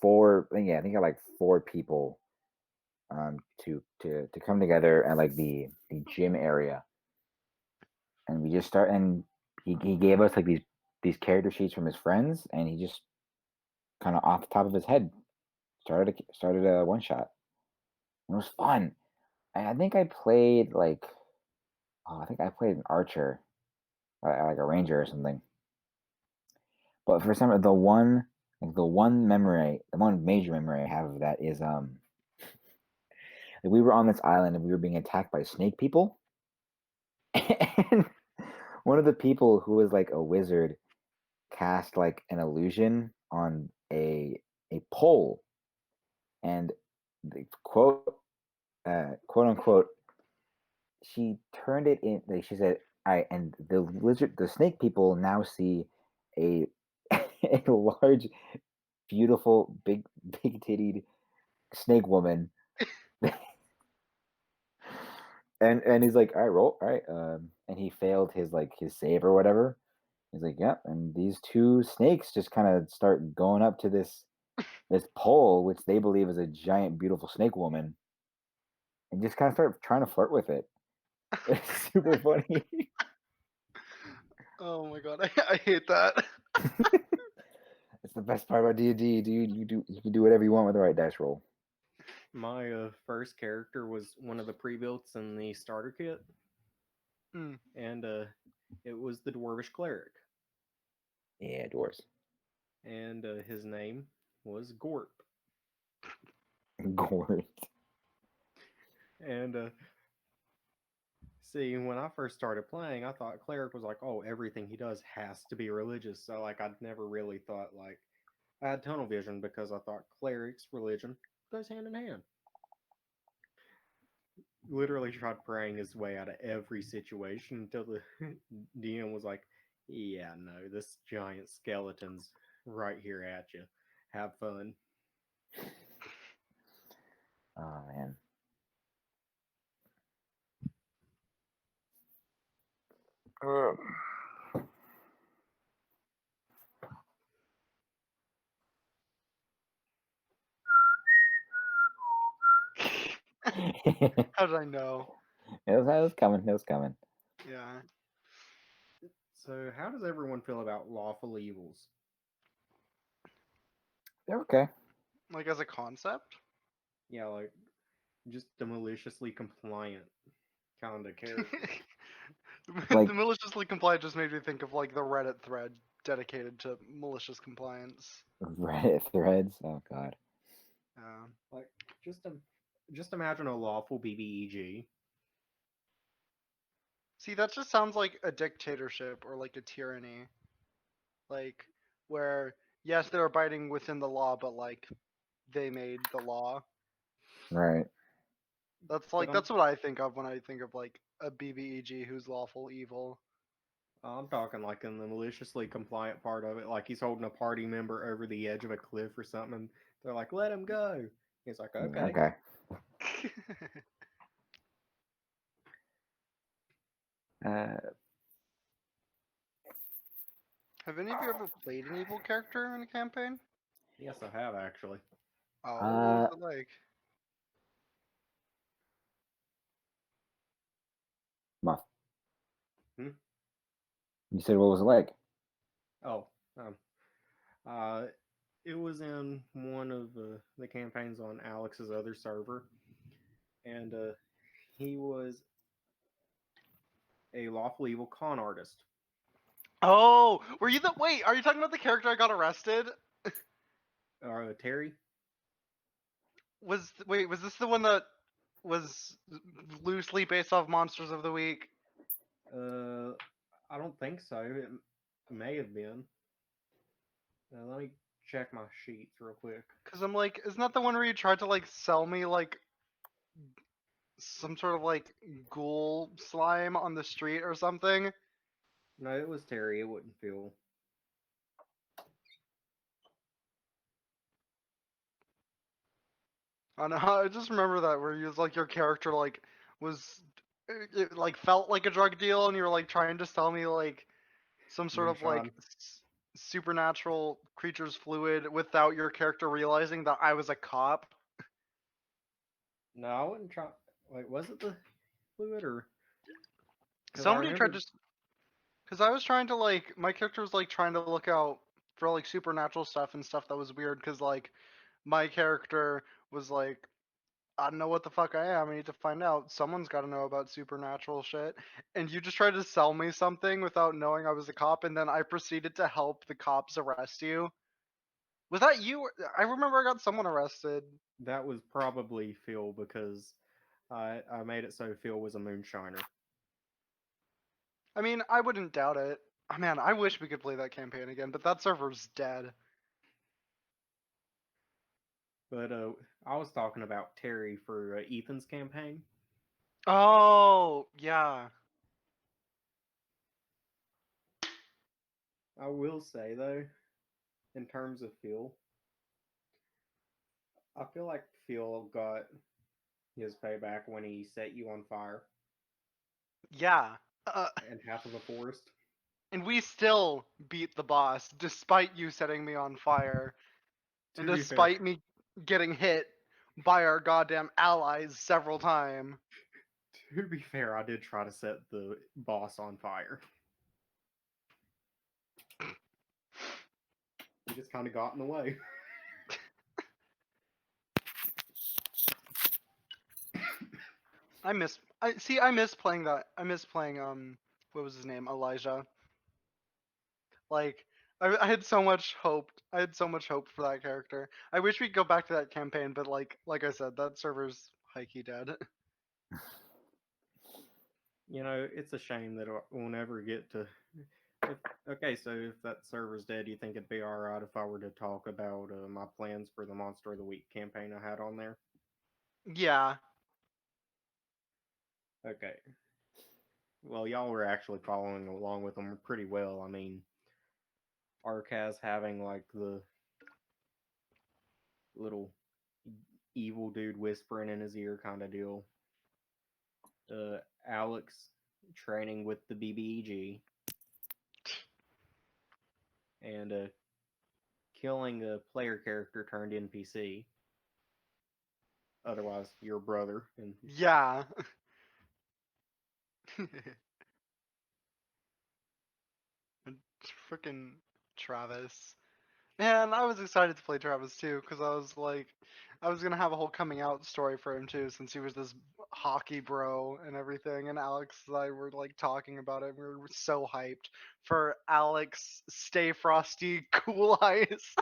S2: I think he got like 4 people to come together at like the gym area, and we just start and he gave us like these character sheets from his friends, and he just kind of off the top of his head started a one shot. It was fun. I think I played like I think I played an archer, like a ranger or something. But for some the one major memory I have of that is we were on this island and we were being attacked by snake people. And one of the people who was like a wizard cast like an illusion on a pole, and the quote unquote, she turned it in. Like she said, "I and the snake people now see a a large, beautiful, big tittied snake woman." And he's like, all right, roll, all right. And he failed his save or whatever. He's like, yep. And these 2 snakes just kind of start going up to this pole, which they believe is a giant, beautiful snake woman, and just kind of start trying to flirt with it. It's super funny.
S3: Oh my god, I hate that.
S2: It's the best part about D&D, dude. You can do whatever you want with the right dice roll.
S1: My first character was one of the pre-builts in the starter kit, and it was the dwarvish cleric.
S2: Yeah, dwarves.
S1: And his name was Gorp.
S2: Gorp.
S1: And see, when I first started playing, I thought cleric was like, oh, everything he does has to be religious. So like, I'd never really thought like I had tunnel vision because I thought cleric's religion goes hand in hand. Literally tried praying his way out of every situation until the DM was like, yeah, no, this giant skeleton's right here at you. Have fun.
S2: Oh man.
S3: How did I know?
S2: It was coming. It was coming.
S3: Yeah.
S1: So, how does everyone feel about lawful evils?
S2: They're okay.
S3: Like as a concept?
S1: Yeah, like just the maliciously compliant kind of character.
S2: Like
S3: The maliciously compliant just made me think of like the Reddit thread dedicated to malicious compliance.
S2: Reddit threads. Oh god.
S1: Like just imagine a lawful BBEG.
S3: See, that just sounds like a dictatorship or like a tyranny. Like where yes, they're abiding within the law, but like they made the law.
S2: Right.
S3: That's
S1: But
S3: like that's what I think of when I think of like a BBEG who's lawful evil.
S1: I'm talking like in the maliciously compliant part of it, like he's holding a party member over the edge of a cliff or something. And they're like, "Let him go." He's like, "Okay."
S2: Okay. Uh,
S3: Have any of you ever played an evil character in a campaign?
S1: Yes, I have actually.
S3: Oh, what was it like?
S2: Muff. You said what was it like?
S1: Oh, it was in one of the campaigns on Alex's other server, and he was a lawful evil con artist.
S3: Oh, were you the wait? Are you talking about the character I got arrested?
S1: Terry?
S3: Was this the one that was loosely based off Monsters of the Week?
S1: I don't think so. It may have been. Let me check my sheets real quick.
S3: Because I'm like, isn't that the one where you tried to like sell me like some sort of like ghoul slime on the street or something?
S1: No, it was Terry. It wouldn't feel.
S3: I don't know. I just remember that where you was like your character like was it like felt like a drug deal, and you were like trying to sell me like some sort of like
S1: Moonshine.
S3: supernatural creatures fluid without your character realizing that I was a cop.
S1: No, I wouldn't try. Wait, was it the fluid or? Because I
S3: Somebody tried
S1: remember.
S3: to, because I was trying to like my character was like trying to look out for like supernatural stuff and stuff that was weird because like my character was like, I don't know what the fuck I am. I need to find out. Someone's got to know about supernatural shit. And you just tried to sell me something without knowing I was a cop, and then I proceeded to help the cops arrest you. Was that you? I remember I got someone arrested.
S1: That was probably Phil because I made it so Phil was a moonshiner.
S3: I mean, I wouldn't doubt it. Oh, man, I wish we could play that campaign again, but that server's dead.
S1: But I was talking about Terry for Ethan's campaign.
S3: Oh, yeah.
S1: I will say though, in terms of Phil, I feel like Phil got his payback when he set you on fire
S3: Yeah.
S1: in half of the forest.
S3: And we still beat the boss despite you setting me on fire. And
S1: To be fair,
S3: despite me getting hit by our goddamn allies several times.
S1: I did try to set the boss on fire. He just kind of got in the way.
S3: I miss playing that. I miss playing what was his name? Elijah. Like I had so much hope. I had so much hope for that character. I wish we'd go back to that campaign, but like I said, that server's hikey dead.
S1: You know, it's a shame that we'll never get to. Okay, so if that server's dead, do you think it'd be alright if I were to talk about my plans for the Monster of the Week campaign I had on there?
S3: Yeah.
S1: Okay. Well, y'all were actually following along with them pretty well. I mean, Arcaz having like the little evil dude whispering in his ear kind of deal. Alex training with the BBEG. And killing a player character turned NPC. Otherwise, your brother. And
S3: Yeah. Freaking Travis. Man, I was excited to play Travis too, because I was like, I was gonna have a whole coming out story for him too, since he was this hockey bro and everything. And Alex and I were like talking about it. We were so hyped for Alex Stay Frosty Cool Ice.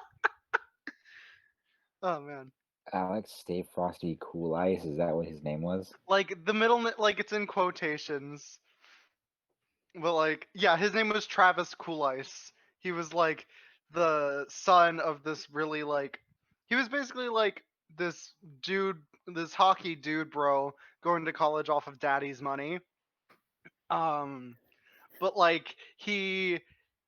S3: Oh man,
S2: Alex Stay Frosty Cool Ice. Is that what his name was?
S3: like the middle, like it's in quotations, but like yeah, his name was Travis Cool Ice. He was like the son of this really like he was basically like this dude, this hockey dude bro going to college off of daddy's money. Um but like he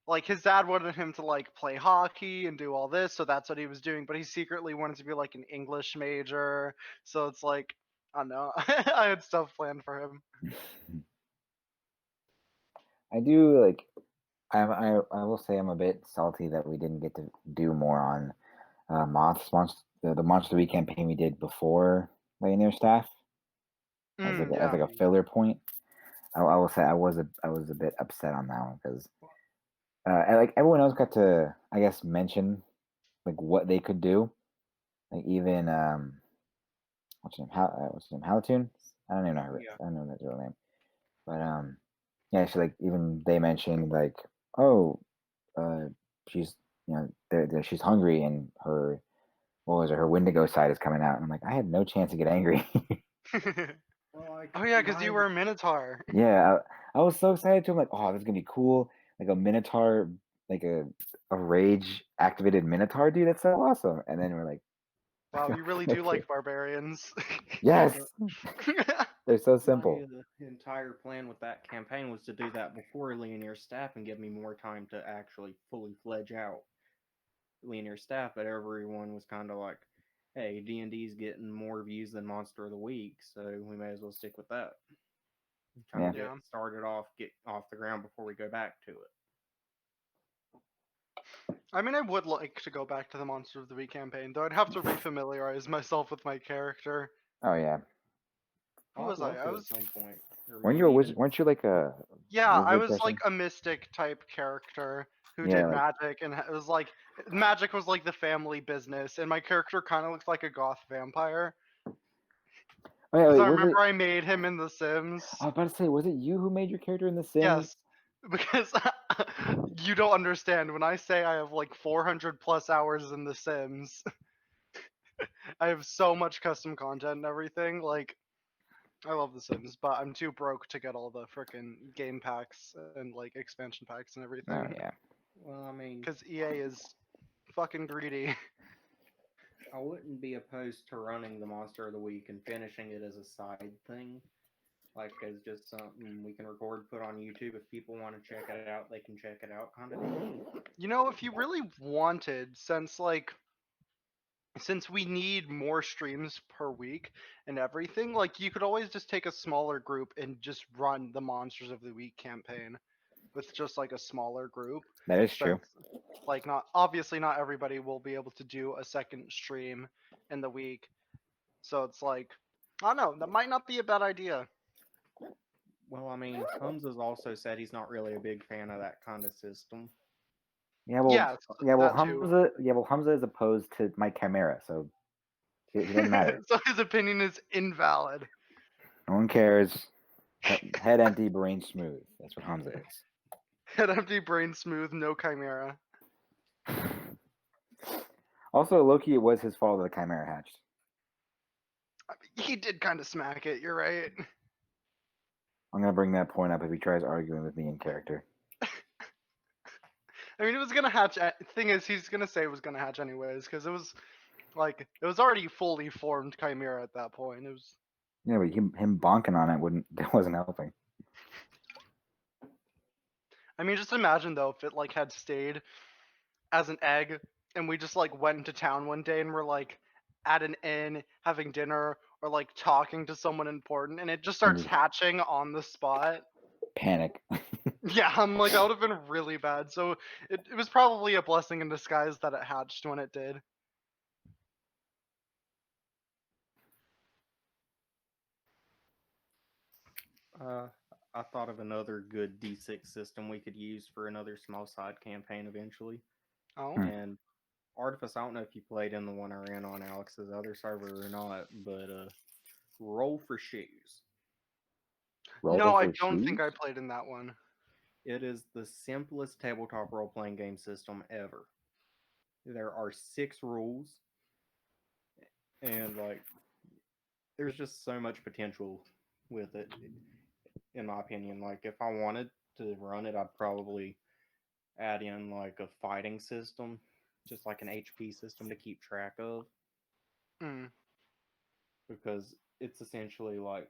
S3: like his dad wanted him to like play hockey and do all this, so that's what he was doing, but he secretly wanted to be like an English major. So it's like I don't know. I had stuff planned for him.
S2: I do like. I will say I'm a bit salty that we didn't get to do more on the Monster of the Week campaign we did before Legionnaire Staff as
S3: Yeah.
S2: like a filler point. I will say I was a bit upset on that one because and like everyone else got to, I guess, mention like what they could do. Like even what's his name? What's his name? Halatoon? I don't even know
S1: Yeah.
S2: I don't know his real name. But yeah, so like even they mentioned like, oh, she's she's hungry and her what was it? Her Wendigo side is coming out. And I'm like, I had no chance to get angry.
S1: Well, like
S3: Oh yeah, because you were a Minotaur.
S2: Yeah, I was so excited to. I'm like, oh, this is gonna be cool. Like a Minotaur, like a rage activated Minotaur, dude. That's so awesome. And then we're like,
S3: Wow, you really do
S2: okay.
S3: like barbarians.
S2: Yes, they're so simple.
S1: My entire plan with that campaign was to do that before Legionnaire Staff and give me more time to actually fully fledge out Legionnaire Staff, but everyone was kind of like, hey, D&D's getting more views than Monster of the Week, so we may as well stick with that. Kind of
S2: Yeah.
S1: get off the ground before we go back to it.
S3: I mean, I would like to go back to the Monster of the Week campaign, though I'd have to refamiliarize myself with my character.
S2: Oh yeah.
S3: Who was I? I was.
S1: At some point.
S2: Weren't you a wizard? Weren't you like a
S3: Yeah, I
S2: wizard
S3: was
S2: person?
S3: like a mystic type character who
S2: Yeah,
S3: did
S2: like-
S3: magic, and it was like magic was like the family business, and my character kind of looks like a goth vampire.
S2: Oh yeah,
S3: Because
S2: wait,
S3: I
S2: was
S3: remember
S2: it?
S3: I made him in The Sims.
S2: I was about to say, was it you who made your character in The Sims?
S3: Yes, because you don't understand when I say I have like 400 plus hours in The Sims. I have so much custom content and everything. Like, I love The Sims, but I'm too broke to get all the frickin' game packs and like expansion packs and
S2: Oh
S3: everything.
S2: yeah.
S1: Well, I mean,
S3: Because EA is fucking greedy.
S1: I wouldn't be opposed to running the Monster of the Week and finishing it as a side thing. Like, as just something we can record, put on YouTube. If people want to check it out, they can check it out, kind of deal.
S3: You know, if you really wanted, since we need more streams per week and everything, like you could always just take a smaller group and just run the Monsters of the Week campaign with just like a smaller group.
S2: That is true.
S3: Like not obviously not everybody will be able to do a second stream in the week. So it's like I don't know, that might not be a bad idea.
S1: Well, I mean, Holmes has also said he's not really a big fan of that kind of system.
S2: Yeah, well,
S3: Yeah,
S2: well,
S3: that too.
S2: Hamza is opposed to my Chimera, so it doesn't matter.
S3: So his opinion is invalid.
S2: No one cares. Head empty, brain smooth. That's what Hamza is.
S3: Head empty, brain smooth, no chimera.
S2: Also, Loki, it was his fault that the Chimera hatched.
S3: He did kind of smack it. You're right.
S2: I'm gonna bring that point up if he tries arguing with me in character.
S3: I mean, it was gonna hatch. Thing is, he's gonna say it was gonna hatch anyways, because it was already fully formed chimera at that point. It was.
S2: Yeah, but him bonking on it wasn't helping.
S3: I mean, just imagine though if it like had stayed as an egg, and we just like went into town one day and we're like at an inn having dinner or like talking to someone important, and it just starts hatching on the spot.
S2: Panic.
S3: Yeah, I'm like that would have been really bad. So it was probably a blessing in disguise that it hatched when it did.
S1: I thought of another good D6 system we could use for another small side campaign eventually.
S3: Oh.
S1: And Artifice, I don't know if you played in the one I ran on Alex's other server or not, but Roll for Shoes.
S3: No, I don't think I played in that one.
S1: It is the simplest tabletop role-playing game system ever. There are 6 rules, and like, there's just so much potential with it, in my opinion. Like, if I wanted to run it, I'd probably add in like a fighting system, just like an HP system to keep track of. Because it's essentially like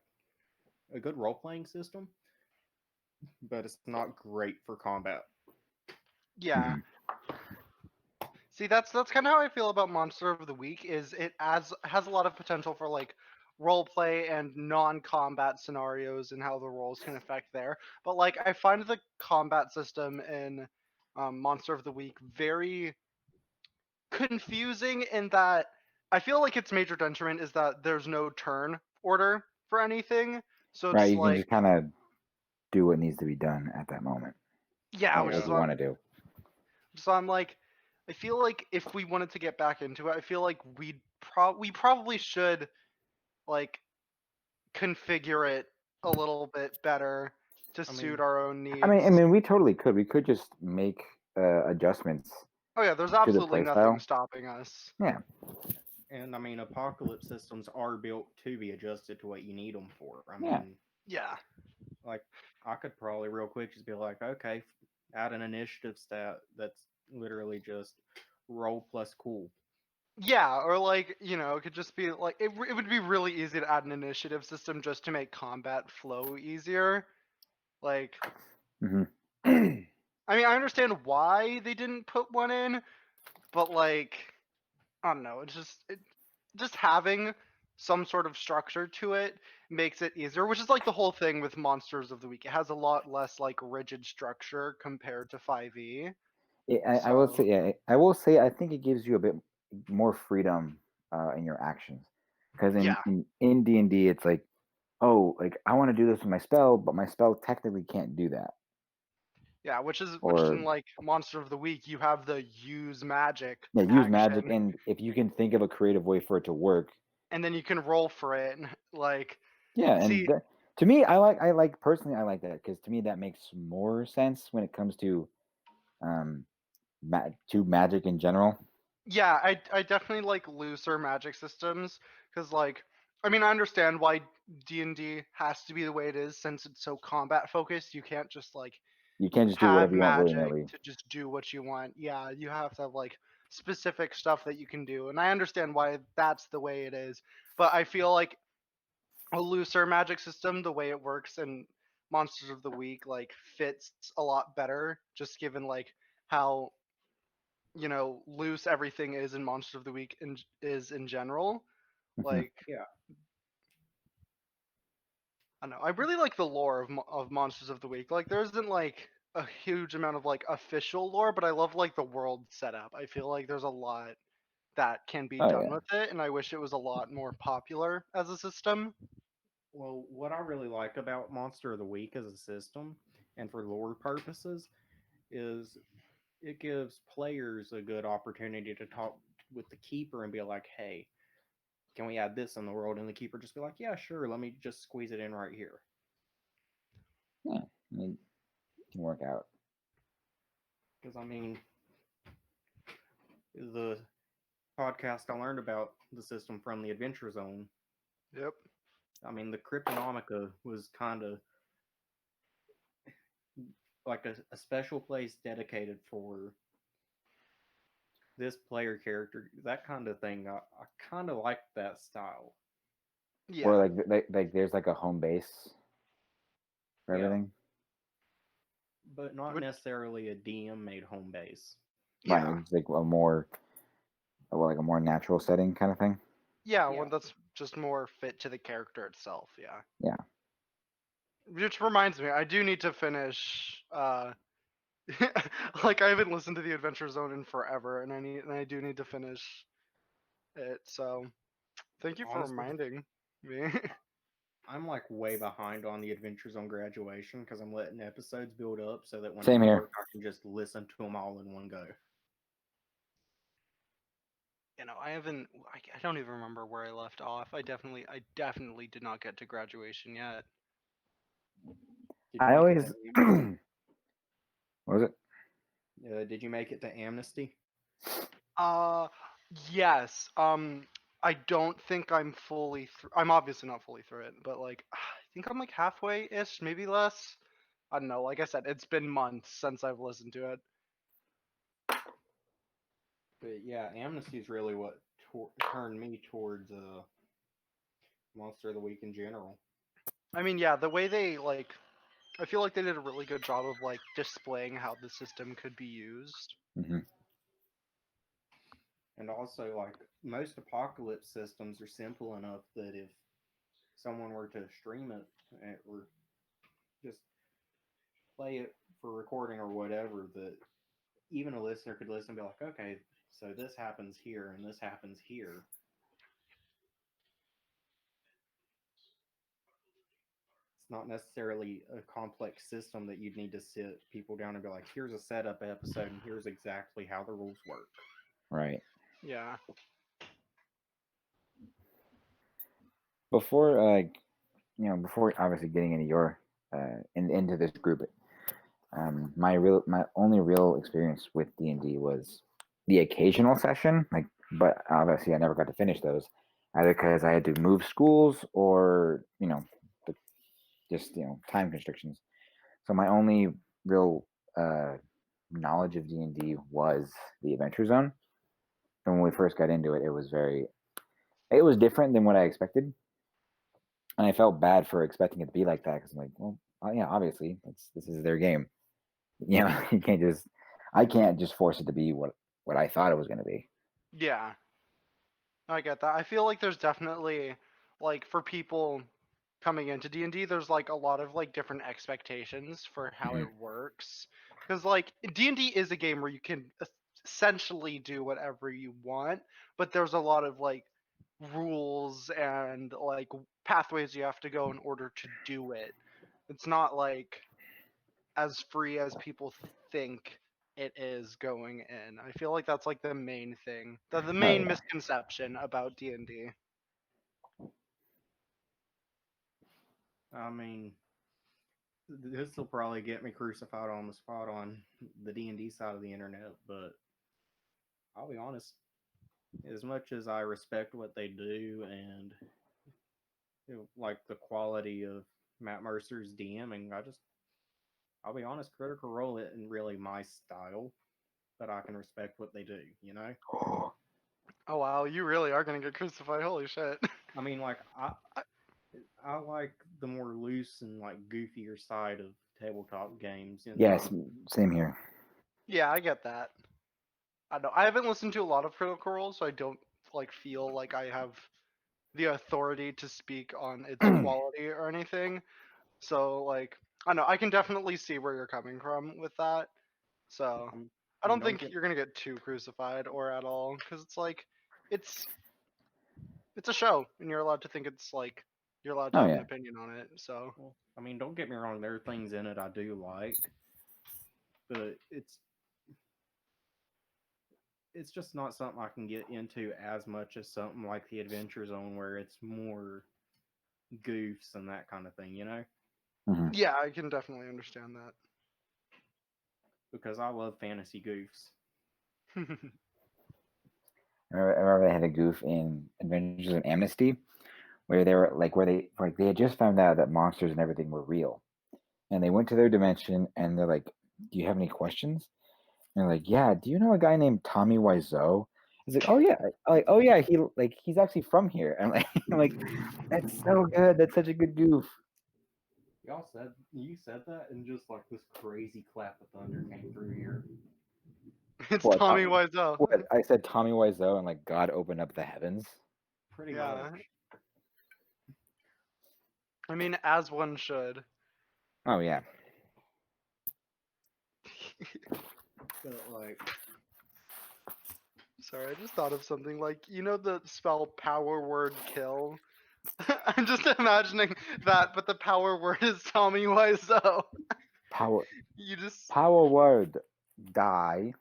S1: a good role-playing system, but it's not great for combat.
S3: Yeah. See, that's kind of how I feel about Monster of the Week. Is it has a lot of potential for like role play and non-combat scenarios and how the roles can affect there. But like, I find the combat system in Monster of the Week very confusing in that I feel like its major detriment is that there's no turn order for anything. So it's
S2: right, you
S3: like
S2: can just kind of do what needs to be done at that moment.
S3: yeah,
S2: what you want to do.
S3: So I'm like, I feel like if we wanted to get back into it, I feel like we probably should like configure it a little bit better to
S1: I
S3: suit
S1: mean,
S3: our own
S2: I mean,
S3: needs.
S2: we totally could. We could just make adjustments
S3: Oh yeah, there's
S2: to the
S3: absolutely nothing
S2: playstyle.
S3: stopping us.
S2: Yeah,
S1: and I mean, apocalypse systems are built to be adjusted to what you need them for. I
S2: yeah.
S1: mean,
S3: Yeah.
S1: like I could probably real quick just be like, okay, add an initiative stat that's literally just roll plus cool.
S3: Yeah, or like, it could just be like it would be really easy to add an initiative system just to make combat flow easier. Like,
S2: Hmm.
S3: I mean, I understand why they didn't put one in, but like, I don't know, just having some sort of structure to it makes it easier, which is like the whole thing with Monsters of the Week. It has a lot less like rigid structure compared to 5e.
S2: I will
S3: So,
S2: say, yeah, I will say, I think it gives you a bit more freedom in your actions, because
S3: yeah.
S2: in D&D, it's like, oh, like I want to do this with my spell, but my spell technically can't do that.
S3: Yeah, which is
S2: Or
S3: in like Monster of the Week, you have the use magic
S2: yeah, use magic,
S3: action,
S2: and if you can think of a creative way for it to work,
S3: and then you can roll for it. And, like,
S2: yeah. And
S3: see,
S2: to me, I like personally, I like that because to me that makes more sense when it comes to um magic in general.
S3: yeah, I definitely like looser magic systems because like I mean I understand why D&D has to be the way it is since it's so combat focused. You can't just like
S2: You can't just do
S3: have
S2: whatever you want willy
S3: magic
S2: nilly.
S3: to just do what you want. Yeah, you have to have like specific stuff that you can do, and I understand why that's the way it is. But I feel like a looser magic system, the way it works in Monsters of the Week, like fits a lot better, just given like how loose everything is in Monster of the Week is in general.
S2: Mhm.
S3: Like,
S1: Yeah.
S3: I don't know. I really like the lore of Monsters of the Week. Like, there isn't like a huge amount of like official lore, but I love like the world setup. I feel like there's a lot that can be
S2: Oh
S3: done
S2: yeah.
S3: with it, and I wish it was a lot more popular as a system.
S1: Well, what I really like about Monster of the Week as a system, and for lore purposes, is it gives players a good opportunity to talk with the keeper and be like, hey, can we add this in the world? And the keeper just be like, yeah, sure, let me just squeeze it in right here.
S2: Yeah. I mean, it can work out.
S1: Because, I mean, the podcast I learned about the system from the Adventure Zone,
S3: Yep.
S1: I mean, the Cryptonomica was kind of like a special place dedicated for this player character, that kind of thing. I kind of like that style.
S2: Or
S3: Yeah.
S2: like there's like a home base for
S1: Yeah,
S2: everything.
S1: but not
S3: Would
S1: necessarily a DM made home base.
S2: Right.
S3: yeah.
S2: It's like a more well, like a more natural setting kind of thing.
S3: Yeah,
S1: Yeah,
S3: one that's just more fit to the character itself. Yeah.
S2: Yeah.
S3: Which reminds me, I do need to finish like I haven't listened to the Adventure Zone in forever, and I do need to finish it. So thank you for
S1: honestly,
S3: reminding me.
S1: I'm like way behind on the Adventures on Graduation because I'm letting episodes build up so that when I'm
S2: Same
S1: at
S2: here.
S1: work, I can just listen to them all in one go.
S3: I haven't. I don't even remember where I left off. I definitely did not get to graduation yet.
S1: Did you
S2: I
S1: make it
S2: always
S1: to
S2: what was it?
S1: Did you make it to Amnesty?
S3: Uh, yes. I don't think I'm fully through. I'm obviously not fully through it, but like I think I'm like halfway ish, maybe less. I don't know. Like I said, it's been months since I've listened to it.
S1: But yeah, Amnesty is really what turned me towards Monster of the Week in general.
S3: I mean, yeah, the way they like, I feel like they did a really good job of like displaying how the system could be used.
S2: Hmm.
S1: And also, like, most apocalypse systems are simple enough that if someone were to stream it or just play it for recording or whatever, that even a listener could listen and be like, okay, so this happens here and this happens here. it's not necessarily a complex system that you'd need to sit people down and be like, here's a setup episode and here's exactly how the rules work.
S2: Right.
S3: Yeah.
S2: Before before obviously getting into your into this group, my only real experience with D&D was the occasional session, but obviously I never got to finish those, either because I had to move schools or just time constrictions. So my only real knowledge of D&D was the Adventure Zone. And when we first got into it, it was different than what I expected, and I felt bad for expecting it to be like that because I'm like, well, yeah, obviously this is their game. You I can't just force it to be what I thought it was going to be.
S3: Yeah. I get that. I feel like there's definitely like for people coming into D&D, there's like a lot of like different expectations for how it works. Cuz like D&D is a game where you can essentially do whatever you want, but there's a lot of like rules and like pathways you have to go in order to do it. It's not like as free as people think it is going in. I feel like that's like the main thing, the
S2: Oh
S3: main
S2: yeah.
S3: misconception about D&D.
S1: I mean, this will probably get me crucified on the spot on the D&D side of the internet, but I'll be honest, as much as I respect what they do and like the quality of Matt Mercer's DMing, I'll be honest, Critical Role isn't really my style, but I can respect what they do, you know?
S3: Oh wow, you really are gonna get crucified. Holy shit.
S1: I mean, like, I like the more loose and like goofier side of tabletop games.
S2: Yes, same here.
S3: Yeah, I get that. I know I haven't listened to a lot of Critical Role, so I don't like feel like I have the authority to speak on its quality or anything. So like I know I can definitely see where you're coming from with that. So I
S1: I mean,
S3: don't
S1: don't
S3: think
S1: get
S3: you're gonna get too crucified or at all, because it's like it's it's a show, and you're allowed to think it's like you're allowed to
S2: Oh
S3: have an
S2: yeah.
S3: opinion on it. So
S1: well, I mean, don't get me wrong. There are things in it I do like, but it's just not something I can get into as much as something like the Adventure Zone, where it's more goofs and that kind of thing, you know?
S2: Mm-hmm.
S3: yeah, I can definitely understand
S1: Because I love fantasy goofs.
S3: that.
S2: I remember they had a goof in Adventures in Amnesty, where they were where they had just found out that monsters and everything were real, and they went to their dimension and they're like, "Do you have any questions?" And they're like, "Yeah, do you know a guy named Tommy Wiseau?" He's like, "Oh yeah, oh yeah, he's actually from here." And I'm like, that's so good. That's such a good goof.
S1: You said that, and just like this crazy clap of thunder came through here.
S3: It's
S2: What?
S3: Tommy Wiseau.
S2: What? I said Tommy Wiseau, and like God opened up the heavens.
S1: Pretty
S3: Yeah,
S1: much.
S3: I mean, as one should.
S2: Oh yeah.
S1: But like,
S3: Sorry, I just thought of something like the spell power word kill. I'm just imagining that, but the power word is Tommy Wiseau.
S2: Power
S3: You just
S2: power word die.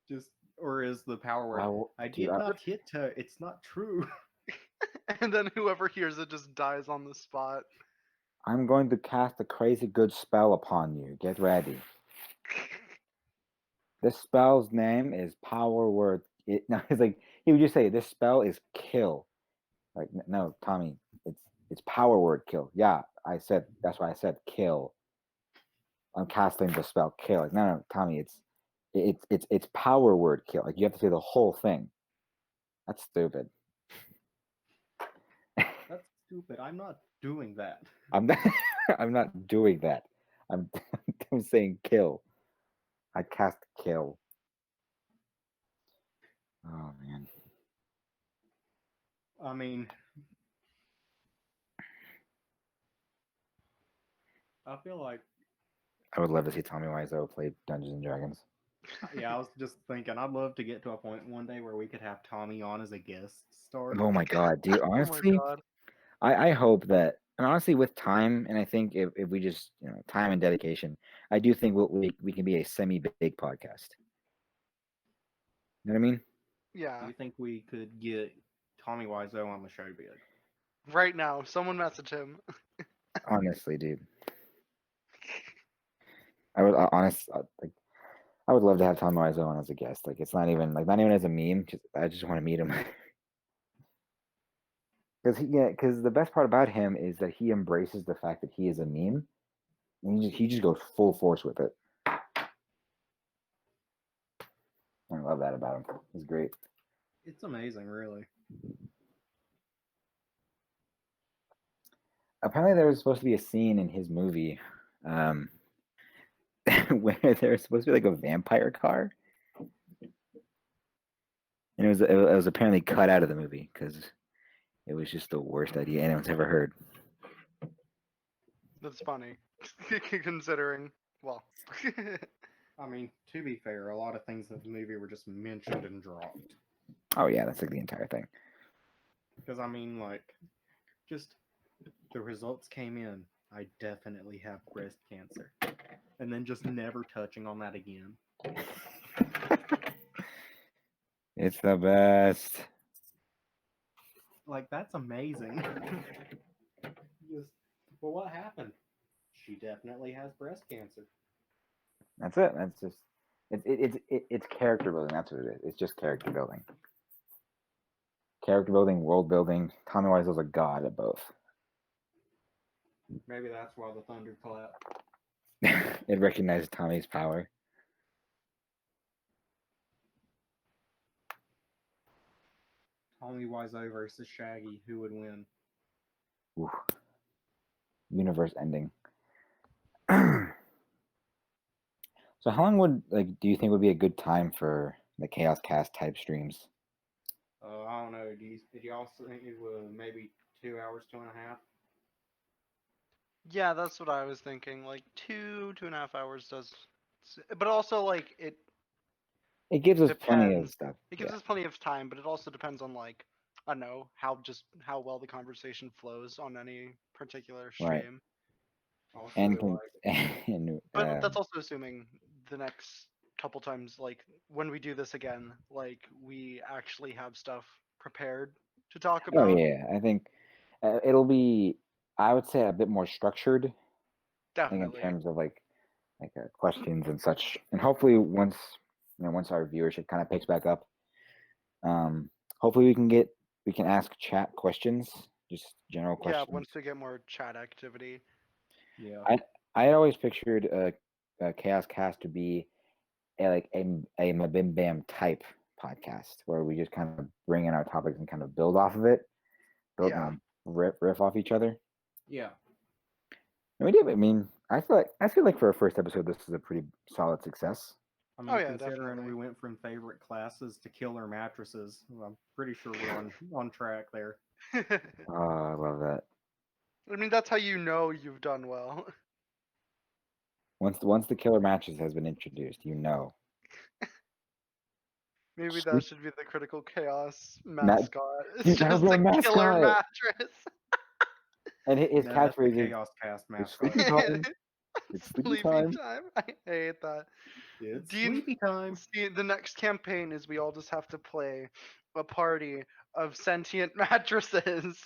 S1: just or is the power word?
S2: Power,
S1: I
S2: dude,
S1: did not hit her. It's not true.
S3: and then whoever hears it just dies on the spot.
S2: I'm going to cast a crazy good spell upon you. Get ready. This spell's name is power word. No, it's like he would just say this spell is kill. Like no, Tommy, it's power word kill. Yeah, I said that's why I said kill. I'm casting the spell kill. Like no, Tommy, it's power word kill. Like you have to say the whole thing. That's stupid.
S1: That's stupid. I'm not doing that.
S2: I'm not, I'm not doing that. I'm I'm saying kill. I cast kill. Oh man.
S1: I mean, I feel like
S2: I would love to see Tommy Wiseau play Dungeons and Dragons.
S1: yeah, I was just thinking I'd love to get to a point one day where we could have Tommy on as a guest star.
S2: Oh my god, dude!
S3: Oh my
S2: Honestly,
S3: god.
S2: I hope that And honestly, with time, and I think if we just time and dedication, I do think we can be a semi-big podcast. You know what I mean?
S1: Do
S3: Yeah.
S1: you think we could get Tommy Wiseau on the show bid?
S3: Right now, someone message him.
S2: Honestly, dude, I would like I would love to have Tommy Wiseau on as a guest. Like it's not even as a meme. I just want to meet him. Because the best part about him is that he embraces the fact that he is a meme, and he just goes full force with it. I love that about him. He's great.
S1: It's amazing, really.
S2: Apparently, there was supposed to be a scene in his movie where there was supposed to be like a vampire car, and it was apparently cut out of the movie because it was just the worst idea anyone's ever heard.
S3: That's funny, considering. Well,
S1: I mean, to be fair, a lot of things in the movie were just mentioned and dropped.
S2: Oh yeah, that's like the entire thing.
S1: Because I mean, like, just the results came in. I definitely have breast cancer, and then just never touching on that again.
S2: It's the best.
S1: Like, that's amazing. Just, well, what happened? She definitely has breast cancer.
S2: That's it. That's just it's character building. That's what it is. It's just character building. Character building, world building. Tommy Wiseau's a god at both.
S1: Maybe that's why the thunder clapped.
S2: It recognizes Tommy's power.
S1: Tommy Wiseau versus Shaggy, who would win?
S2: Ooh. Universe ending. So how long do you think would be a good time for the ChaosCast type streams?
S1: I don't know. Did y'all think it was maybe 2 hours, 2.5?
S3: yeah, that's what I was thinking. Like 2.5 hours does, but also like
S2: It gives us plenty of
S3: depends.
S2: stuff.
S3: It gives us plenty of time, but it also depends on like I don't know how well the conversation flows on any particular
S2: Right.
S3: stream.
S1: Also,
S2: And
S3: But that's also assuming the next couple times, like when we do this again, like we actually have stuff prepared to talk about.
S2: oh yeah, I think it'll be, I would say, a bit more structured. I think in
S3: Definitely.
S2: terms of like questions and such, and hopefully once our viewership kind of picks back up, hopefully we can ask chat questions, just general
S3: Yeah,
S2: questions.
S3: once we get more chat activity.
S1: yeah.
S2: I had always pictured a Chaos Cast to be a Mabim Bam type podcast where we just kind of bring in our topics and kind of build off of it,
S3: Yeah.
S2: riff off each other.
S1: Yeah.
S2: And we did. I mean, I feel like for a first episode, this is a pretty solid success.
S1: I mean,
S3: Oh, yeah,
S1: considering
S3: definitely.
S1: we went from favorite classes to killer mattresses, I'm pretty sure we're on track there.
S2: I love that.
S3: I mean, that's how you know you've done well.
S2: Once the killer matches has been introduced,
S3: Maybe that
S2: Sweet.
S3: should be the Critical Chaos
S2: That-
S3: mascot. It's
S2: Dude, that would
S3: just
S2: be
S3: a
S2: our
S3: killer
S2: mascot.
S3: mattress.
S2: And his
S1: No, that's the
S2: catchphrase is
S1: Chaos Cast
S2: "It's
S1: mascot.
S2: sleepy time. It's sleepy time."
S3: I hate that.
S1: It's
S3: Dean,
S1: sleepy time.
S3: see, the next campaign is we all just have to play a party of sentient mattresses,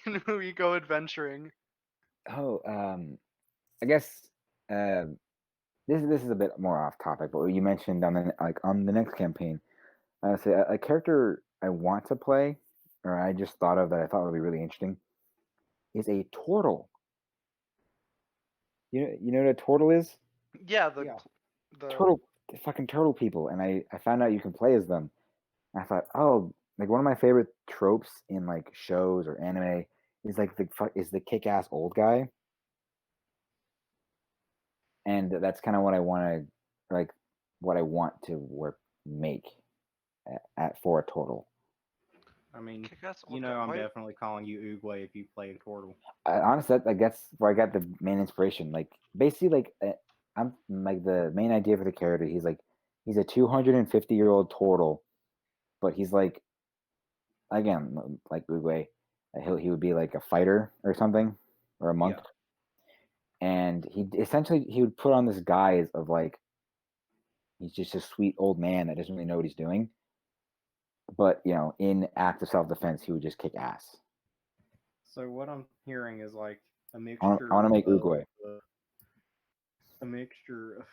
S3: and we go adventuring.
S2: Oh, I guess this is a bit more off topic, but you mentioned on the next campaign, say a character I want to play, or I just thought of that I thought would be really interesting, is a turtle. You know what a turtle is?
S3: Yeah,
S1: Yeah.
S2: Turtle, fucking turtle people, and I found out you can play as them. And I thought, oh, like one of my favorite tropes in like shows or anime is like the kick-ass old guy, and that's kind of what I want to like, what I want to make for a turtle.
S1: I mean,
S3: Kick-ass
S1: you
S3: old
S1: know,
S3: guy.
S1: I'm
S3: Why-
S1: definitely calling you Oogway if you play a turtle.
S2: Honestly, that's where I got the main inspiration. Like basically, I'm like the main idea for the character. He's a 250-year-old turtle, but he's like, again, like Uguay, He would be like a fighter or something, or a monk, and he would put on this guise of like he's just a sweet old man that doesn't really know what he's doing. But in act of self-defense, he would just kick ass.
S1: So what I'm hearing is like a
S2: I
S1: mixture
S2: want to make
S1: of
S2: Uruguay.
S1: a mixture of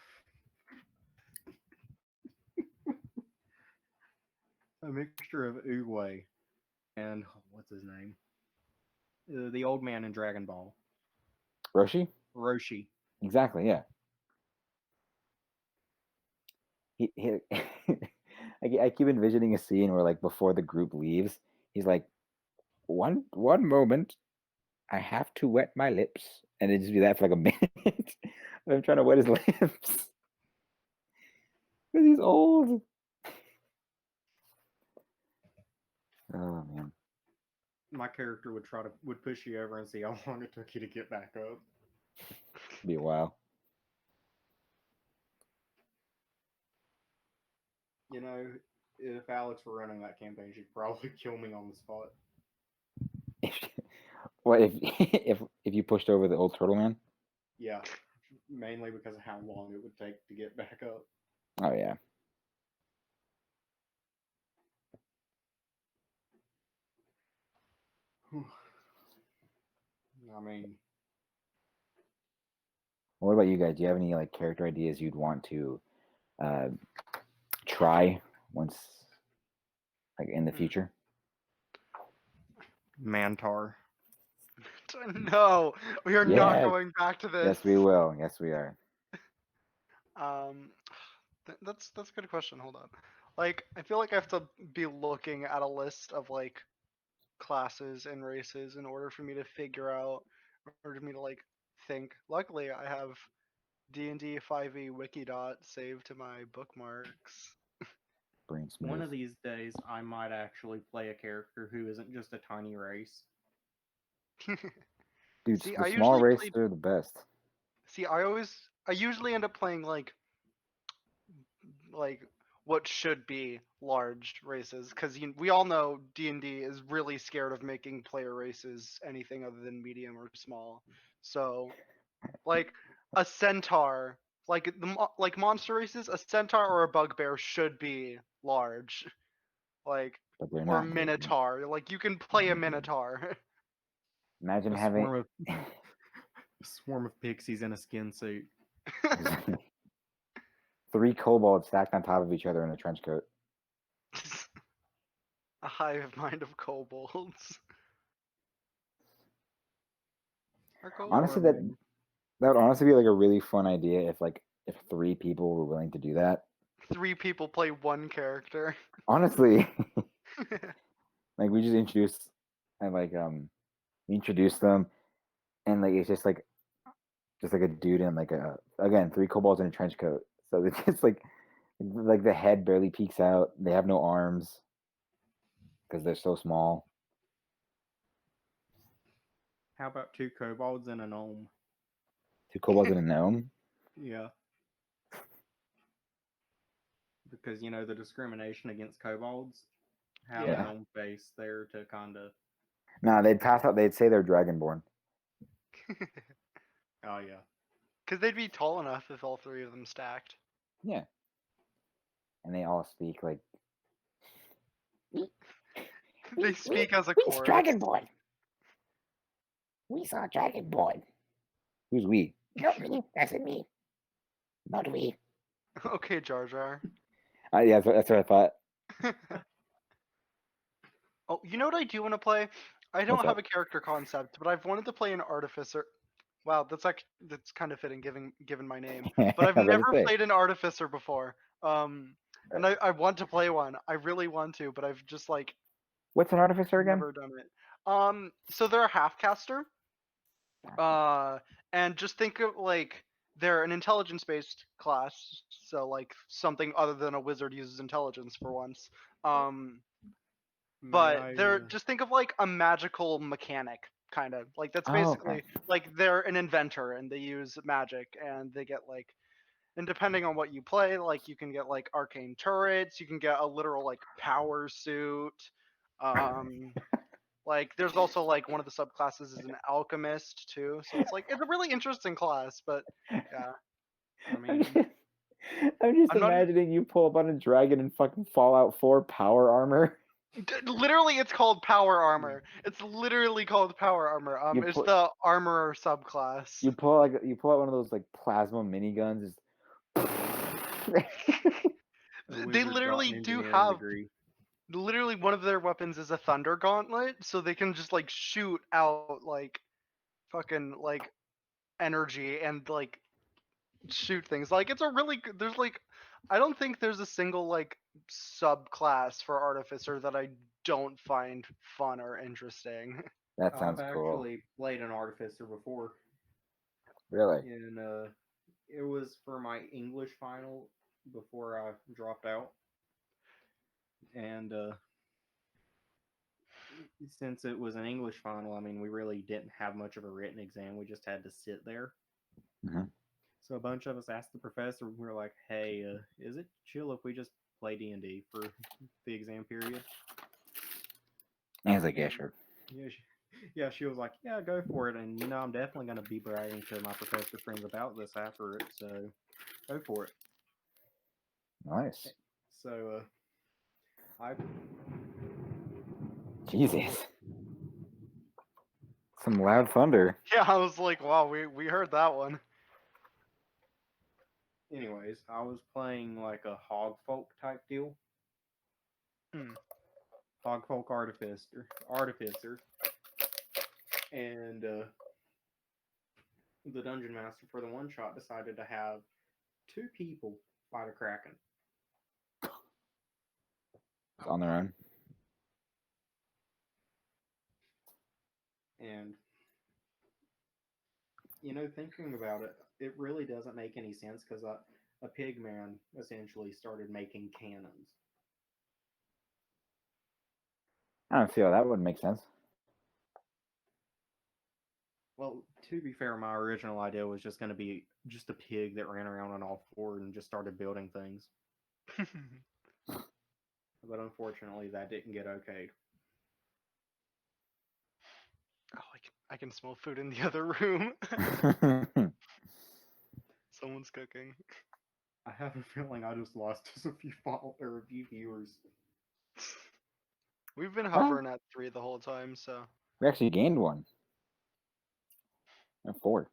S1: a mixture of Uruguay and what's his name? The old man in Dragon Ball.
S2: Roshi?
S1: Roshi.
S2: Exactly, yeah. I keep envisioning a scene where like before the group leaves, he's like, one moment, I have to wet my lips, and it just be that for like a minute. I'm trying to wet his lips because he's old. Oh man,
S1: My character would push you over and see how long it took you to get back up.
S2: be a while.
S1: You know, if Alex were running that campaign, she'd probably kill me on the spot.
S2: What if you pushed over the old turtle man?
S1: Yeah, mainly because of how long it would take to get back up.
S2: Oh yeah.
S1: I mean,
S2: What about you guys? Do you have any like character ideas you'd want to try once, like in the future?
S1: Mantar.
S3: No, we are not
S2: Yeah.
S3: going back to this.
S2: Yes, we will. Yes, we are.
S3: That's a good question. Hold on. Like, I feel like I have to be looking at a list of like classes and races in order for me to figure out, in order for me to like think. Luckily, I have D&D 5e Wikidot saved to my bookmarks.
S2: Brain smooth.
S1: One of these days, I might actually play a character who isn't just a tiny race.
S2: Dude,
S3: See,
S2: the
S3: I
S2: small
S3: usually
S2: races
S3: play.
S2: are the best.
S3: See, I usually end up playing like what should be large races because we all know D&D is really scared of making player races anything other than medium or small. So, like a centaur, like monster races, a centaur or a bugbear should be large. Like
S2: But they're
S3: or
S2: not.
S3: minotaur, like you can play a minotaur.
S2: Imagine
S1: A
S2: having
S1: swarm of pixies in a skin suit.
S2: 3 kobolds stacked on top of each other in a trench coat.
S3: A hive mind of kobolds.
S2: Honestly, that would honestly be like a really fun idea if 3 people were willing to do that.
S3: 3 people play one character.
S2: Honestly, like we just introduce and we introduce them, and like it's just like a dude in like again 3 kobolds in a trench coat. So it's just like the head barely peeks out. They have no arms because they're so small.
S1: How about 2 kobolds and a gnome?
S2: 2 kobolds and a gnome.
S1: Yeah. Because, the discrimination against kobolds. Have
S2: Yeah.
S1: a gnome face there to kind of.
S2: Nah, they'd pass out. They'd say they're dragonborn.
S1: Oh, yeah.
S3: Because they'd be tall enough if all 3 of them stacked.
S2: Yeah. And they all speak like.
S3: They speak as a chorus.
S2: Dragonborn. We saw Dragonborn. Who's we? Not me. That's me. Not we.
S3: Okay, Jar Jar.
S2: Yeah, that's what I thought.
S3: Oh, you know what I do want to play? I don't have a character concept, but I've wanted to play an artificer. Wow, that's kind of fitting given my name. But I've never played an artificer before. And I want to play one. I really want to, but I've just like.
S2: What's an artificer again?
S3: Never done it. So they're a half caster. And just think of like they're an intelligence based class, so like something other than a wizard uses intelligence for once. But they're just think of like a magical mechanic kind of like that's basically like they're an inventor and they use magic and they get like, and depending on what you play, like you can get like arcane turrets, you can get a literal like power suit, Like, there's also like one of the subclasses is an alchemist too, so it's like it's a really interesting class. But yeah,
S1: I
S2: I'm
S1: mean,
S2: just, I'm just
S3: I'm not.
S2: imagining you pull up on a dragon in fucking Fallout 4 power armor.
S3: Literally, it's called power armor. It's literally called power armor.
S2: You
S3: It's
S2: put
S3: the armorer subclass.
S2: you pull out one of those like plasma miniguns.
S1: a
S3: They
S1: wizard got
S3: literally
S1: an
S3: do
S1: engineering
S3: have.
S1: degree.
S3: Literally, one of their weapons is a thunder gauntlet, so they can just like shoot out like fucking like energy and like shoot things. Like it's a really there's like I don't think there's a single like subclass for artificer that I don't find fun or interesting.
S2: That
S1: I've
S2: sounds cool.
S1: actually played an artificer before,
S2: Really?
S1: and it was for my English final before I dropped out. And since it was an English final, I mean, we really didn't have much of a written exam. We just had to sit there.
S2: hmm
S1: So a bunch of us asked the professor. We were like, "Hey, is it chill if we just play D&D for the exam period?"
S2: And he's like, yeah, sure.
S1: Yeah, she was like, "Yeah, go for it." And I'm definitely gonna be bragging to my professor friends about this after it. So go for it.
S2: Nice.
S1: So I
S2: Jesus. Some loud thunder.
S3: Yeah, I was like, wow, we heard that one.
S1: anyways, I was playing like a hog folk type deal.
S3: Hmm.
S1: Hog folk artificer, and the dungeon master for the one shot decided to have two people fight a kraken.
S2: On their own.
S1: And thinking about it, it really doesn't make any sense because a pig man essentially started making cannons.
S2: I don't see how that would make sense.
S1: Well, to be fair, my original idea was just going to be just a pig that ran around on all fours and just started building things. But unfortunately, that didn't get okayed.
S3: Oh, I can smell food in the other room. Someone's cooking.
S1: I have a feeling I just lost us a few or a few viewers.
S3: We've been
S2: Well,
S3: hovering at 3 the whole time, so.
S2: we actually gained one. 4.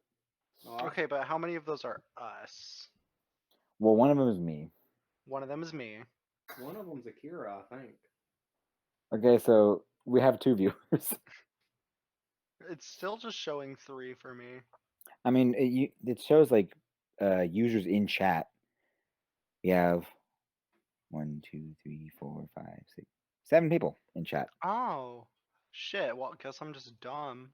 S3: Okay, but how many of those are us?
S2: Well, one of them is me.
S3: One of them is me.
S1: One of them's Akira, I think.
S2: Okay, so we have 2 viewers.
S3: It's still just showing 3 for me.
S2: I mean, it shows like users in chat. We have 1, 2, 3, 4, 5, 6, 7 people in chat.
S3: Oh, shit. Well, I guess I'm just dumb.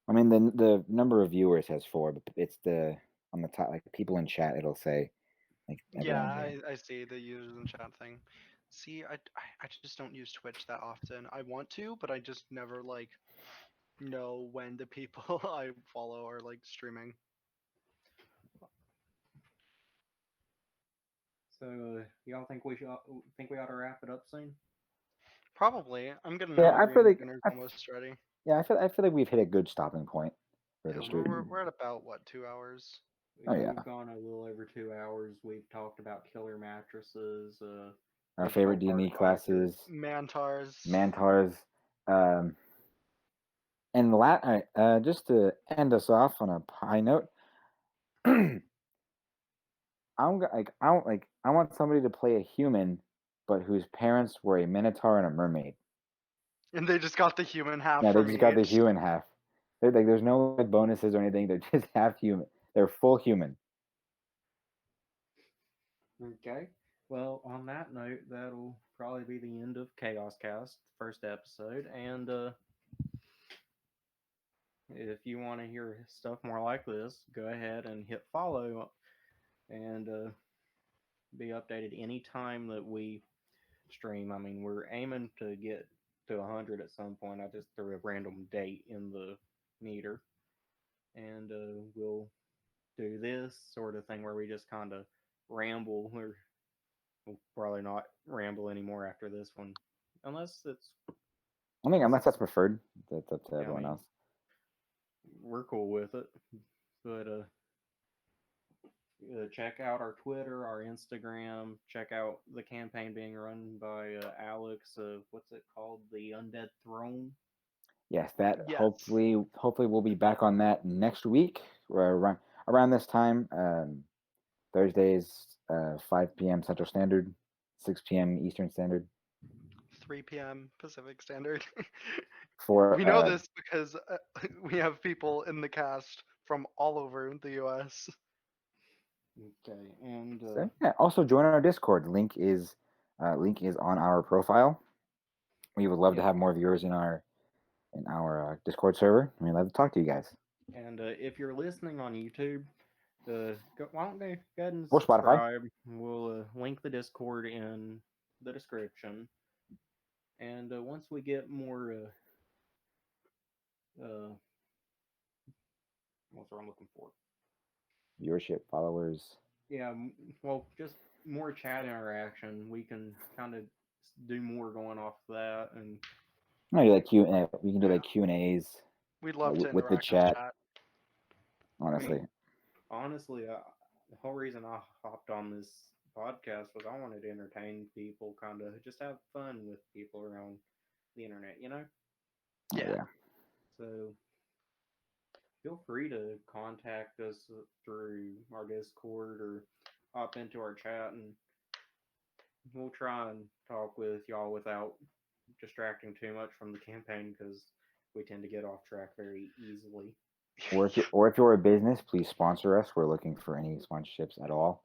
S2: I mean, the number of viewers has 4, but it's on the top, like people in chat. It'll say like
S3: Yeah,
S2: everyone.
S3: I see the users in chat thing. See, I just don't use Twitch that often. I want to, but I just never like know when the people I follow are like streaming.
S1: So, y'all think we ought to wrap it up soon?
S3: Probably. I'm getting
S2: Yeah, I
S3: hungry
S2: feel
S3: and
S2: like
S3: dinner's almost ready.
S2: I feel like we've hit a good stopping point for
S3: Yeah,
S2: the stream.
S3: we're at about what, 2 hours?
S2: Oh, yeah.
S1: We've gone a little over 2 hours. We've talked about killer mattresses,
S2: Our
S1: digital
S2: favorite D&D
S1: artifactors.
S2: classes,
S3: Mantars.
S2: Mantars, and just to end us off on a high note, I want somebody to play a human, but whose parents were a minotaur and a mermaid.
S3: And they just got the human half
S2: Yeah, they
S3: from
S2: just got the
S3: each.
S2: human half. There's no like bonuses or anything. They're just half human. They're full human.
S1: Okay. Well, on that note, that'll probably be the end of ChaosCast, first episode. And if you want to hear stuff more like this, go ahead and hit follow and be updated anytime that we stream. I mean, we're aiming to get to 100 at some point. I just threw a random date in the meter. And we'll do this sort of thing where we just kind of ramble. We'll probably not ramble anymore after this one, unless it's
S2: I mean, unless that's preferred, that's up to
S1: Yeah, I
S2: everyone
S1: mean,
S2: else.
S1: we're cool with it. But check out our Twitter, our Instagram. Check out the campaign being run by Alex of what's it called, the Undead Throne.
S2: Yes, that
S3: Yes.
S2: hopefully we'll be back on that next week, or around this time. Thursdays, 5 p.m. Central Standard, 6 p.m. Eastern Standard.
S3: 3 p.m. Pacific Standard.
S2: For
S3: We know this because we have people in the cast from all over the U.S.
S1: Okay, and
S2: so, yeah, also join our Discord. Link is on our profile. We would love to
S1: yep.
S2: have more viewers in our Discord server. We'd love to talk to you guys.
S1: And if you're listening on YouTube, why don't you go ahead and
S2: Or Spotify.
S1: subscribe? We'll link the Discord in the description. And once we get more, what's what I'm looking for?
S2: Viewership, followers.
S1: Yeah, well, just more chat interaction. We can kind of do more going off that, and
S2: No, you like Q. We can do like Q&As
S3: We'd love to
S2: with the
S3: interact with
S2: chat.
S3: chat.
S2: Honestly,
S1: I mean, honestly, the whole reason I hopped on this podcast was I wanted to entertain people, kind of just have fun with people around the internet, you know?
S3: Yeah.
S1: So feel free to contact us through our Discord or hop into our chat, and we'll try and talk with y'all without distracting too much from the campaign because we tend to get off track very easily.
S2: or if you're a business, please sponsor us. We're looking for any sponsorships at all.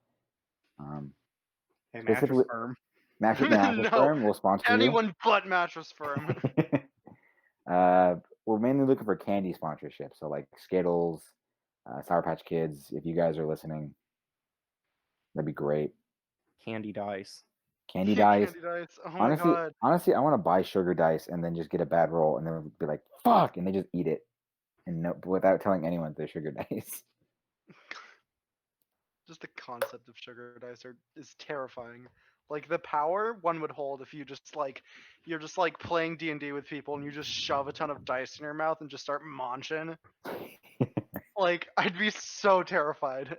S1: Hey, mattress
S2: Specifically,
S1: firm.
S2: Mattress
S3: No,
S2: Firm will sponsor
S3: anyone but Mattress Firm.
S2: you. We're mainly looking for candy sponsorship, so like Skittles, Sour Patch Kids. If you guys are listening, that'd be great.
S1: Candy dice.
S2: Candy dice.
S3: Candy dice. Oh my god.
S2: Honestly, I want to buy sugar dice and then just get a bad roll and then be like, "Fuck!" and they just eat it, and no, without telling anyone they're sugar dice.
S3: Just the concept of sugar dice is terrifying. Like the power one would hold if you're just like playing D&D with people and you just shove a ton of dice in your mouth and just start munching. Like I'd be so terrified.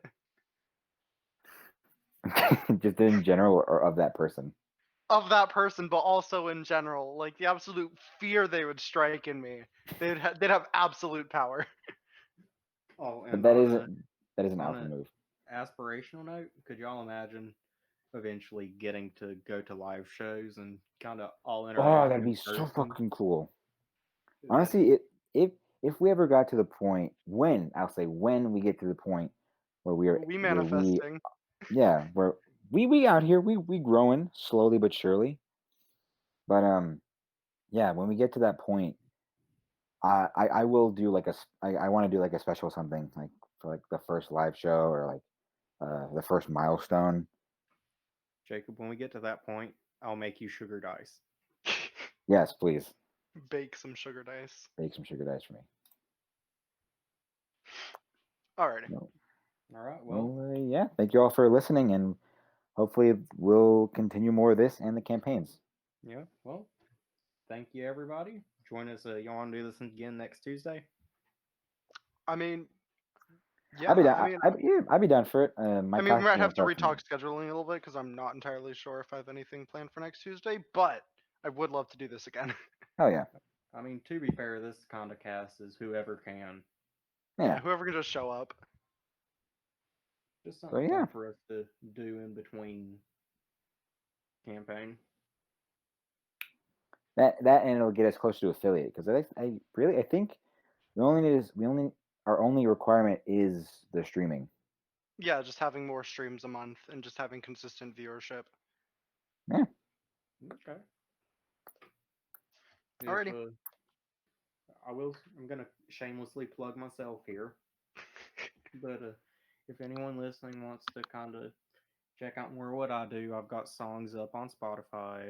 S2: Just in general or of that person.
S3: Of that person, but also in general, like the absolute fear they would strike in me. They'd have absolute power.
S1: Oh,
S2: But
S1: and
S2: that is an
S1: on
S2: alpha
S1: a
S2: move.
S1: aspirational note, could y'all imagine eventually getting to go to live shows and kind of all interact
S2: Oh, that'd
S1: in
S2: be so
S1: person?
S2: fucking cool.
S1: That-
S2: Honestly, if we ever got to the point when we get to the point where
S3: We manifesting.
S2: where we out here we growing slowly but surely. But yeah, when we get to that point, I will do like I want to do like a special something like for like the first live show or like the first milestone.
S1: Jacob, when we get to that point, I'll make you sugar dice.
S2: Yes, please
S3: Bake some sugar dice.
S2: bake some sugar dice for me.
S3: Alrighty.
S2: No.
S1: All right. Well,
S2: Yeah, thank you all for listening, and hopefully we'll continue more of this and the campaigns.
S1: yeah. Well, thank you, everybody. Join us. You want to do this again next Tuesday?
S3: I mean, yeah.
S2: I'd be down.
S3: I mean,
S2: I'd be down for it. My
S3: we might
S2: costume
S3: have to
S2: will start
S3: retalk scheduling a little bit because I'm not entirely sure if I have anything planned for next Tuesday, but I would love to do this again.
S2: Hell yeah.
S1: I mean, to be fair, this kind of cast is whoever can.
S2: Yeah.
S3: Whoever can just show up.
S1: Just
S2: So,
S1: something
S2: yeah.
S1: fun for us to do in between campaign.
S2: That and it'll get us closer to affiliate because I think our only requirement is the streaming.
S3: Yeah, just having more streams a month and just having consistent viewership.
S2: Yeah.
S1: Okay.
S3: Alrighty.
S1: I'm gonna shamelessly plug myself here, but if anyone listening wants to kind of check out more what I do, I've got songs up on Spotify.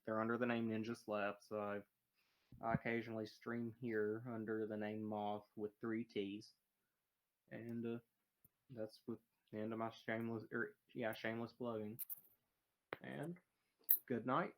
S1: They're under the name Ninja Slaps. I occasionally stream here under the name Moth with 3 T's, and that's with the end of my shameless plugging. And good night.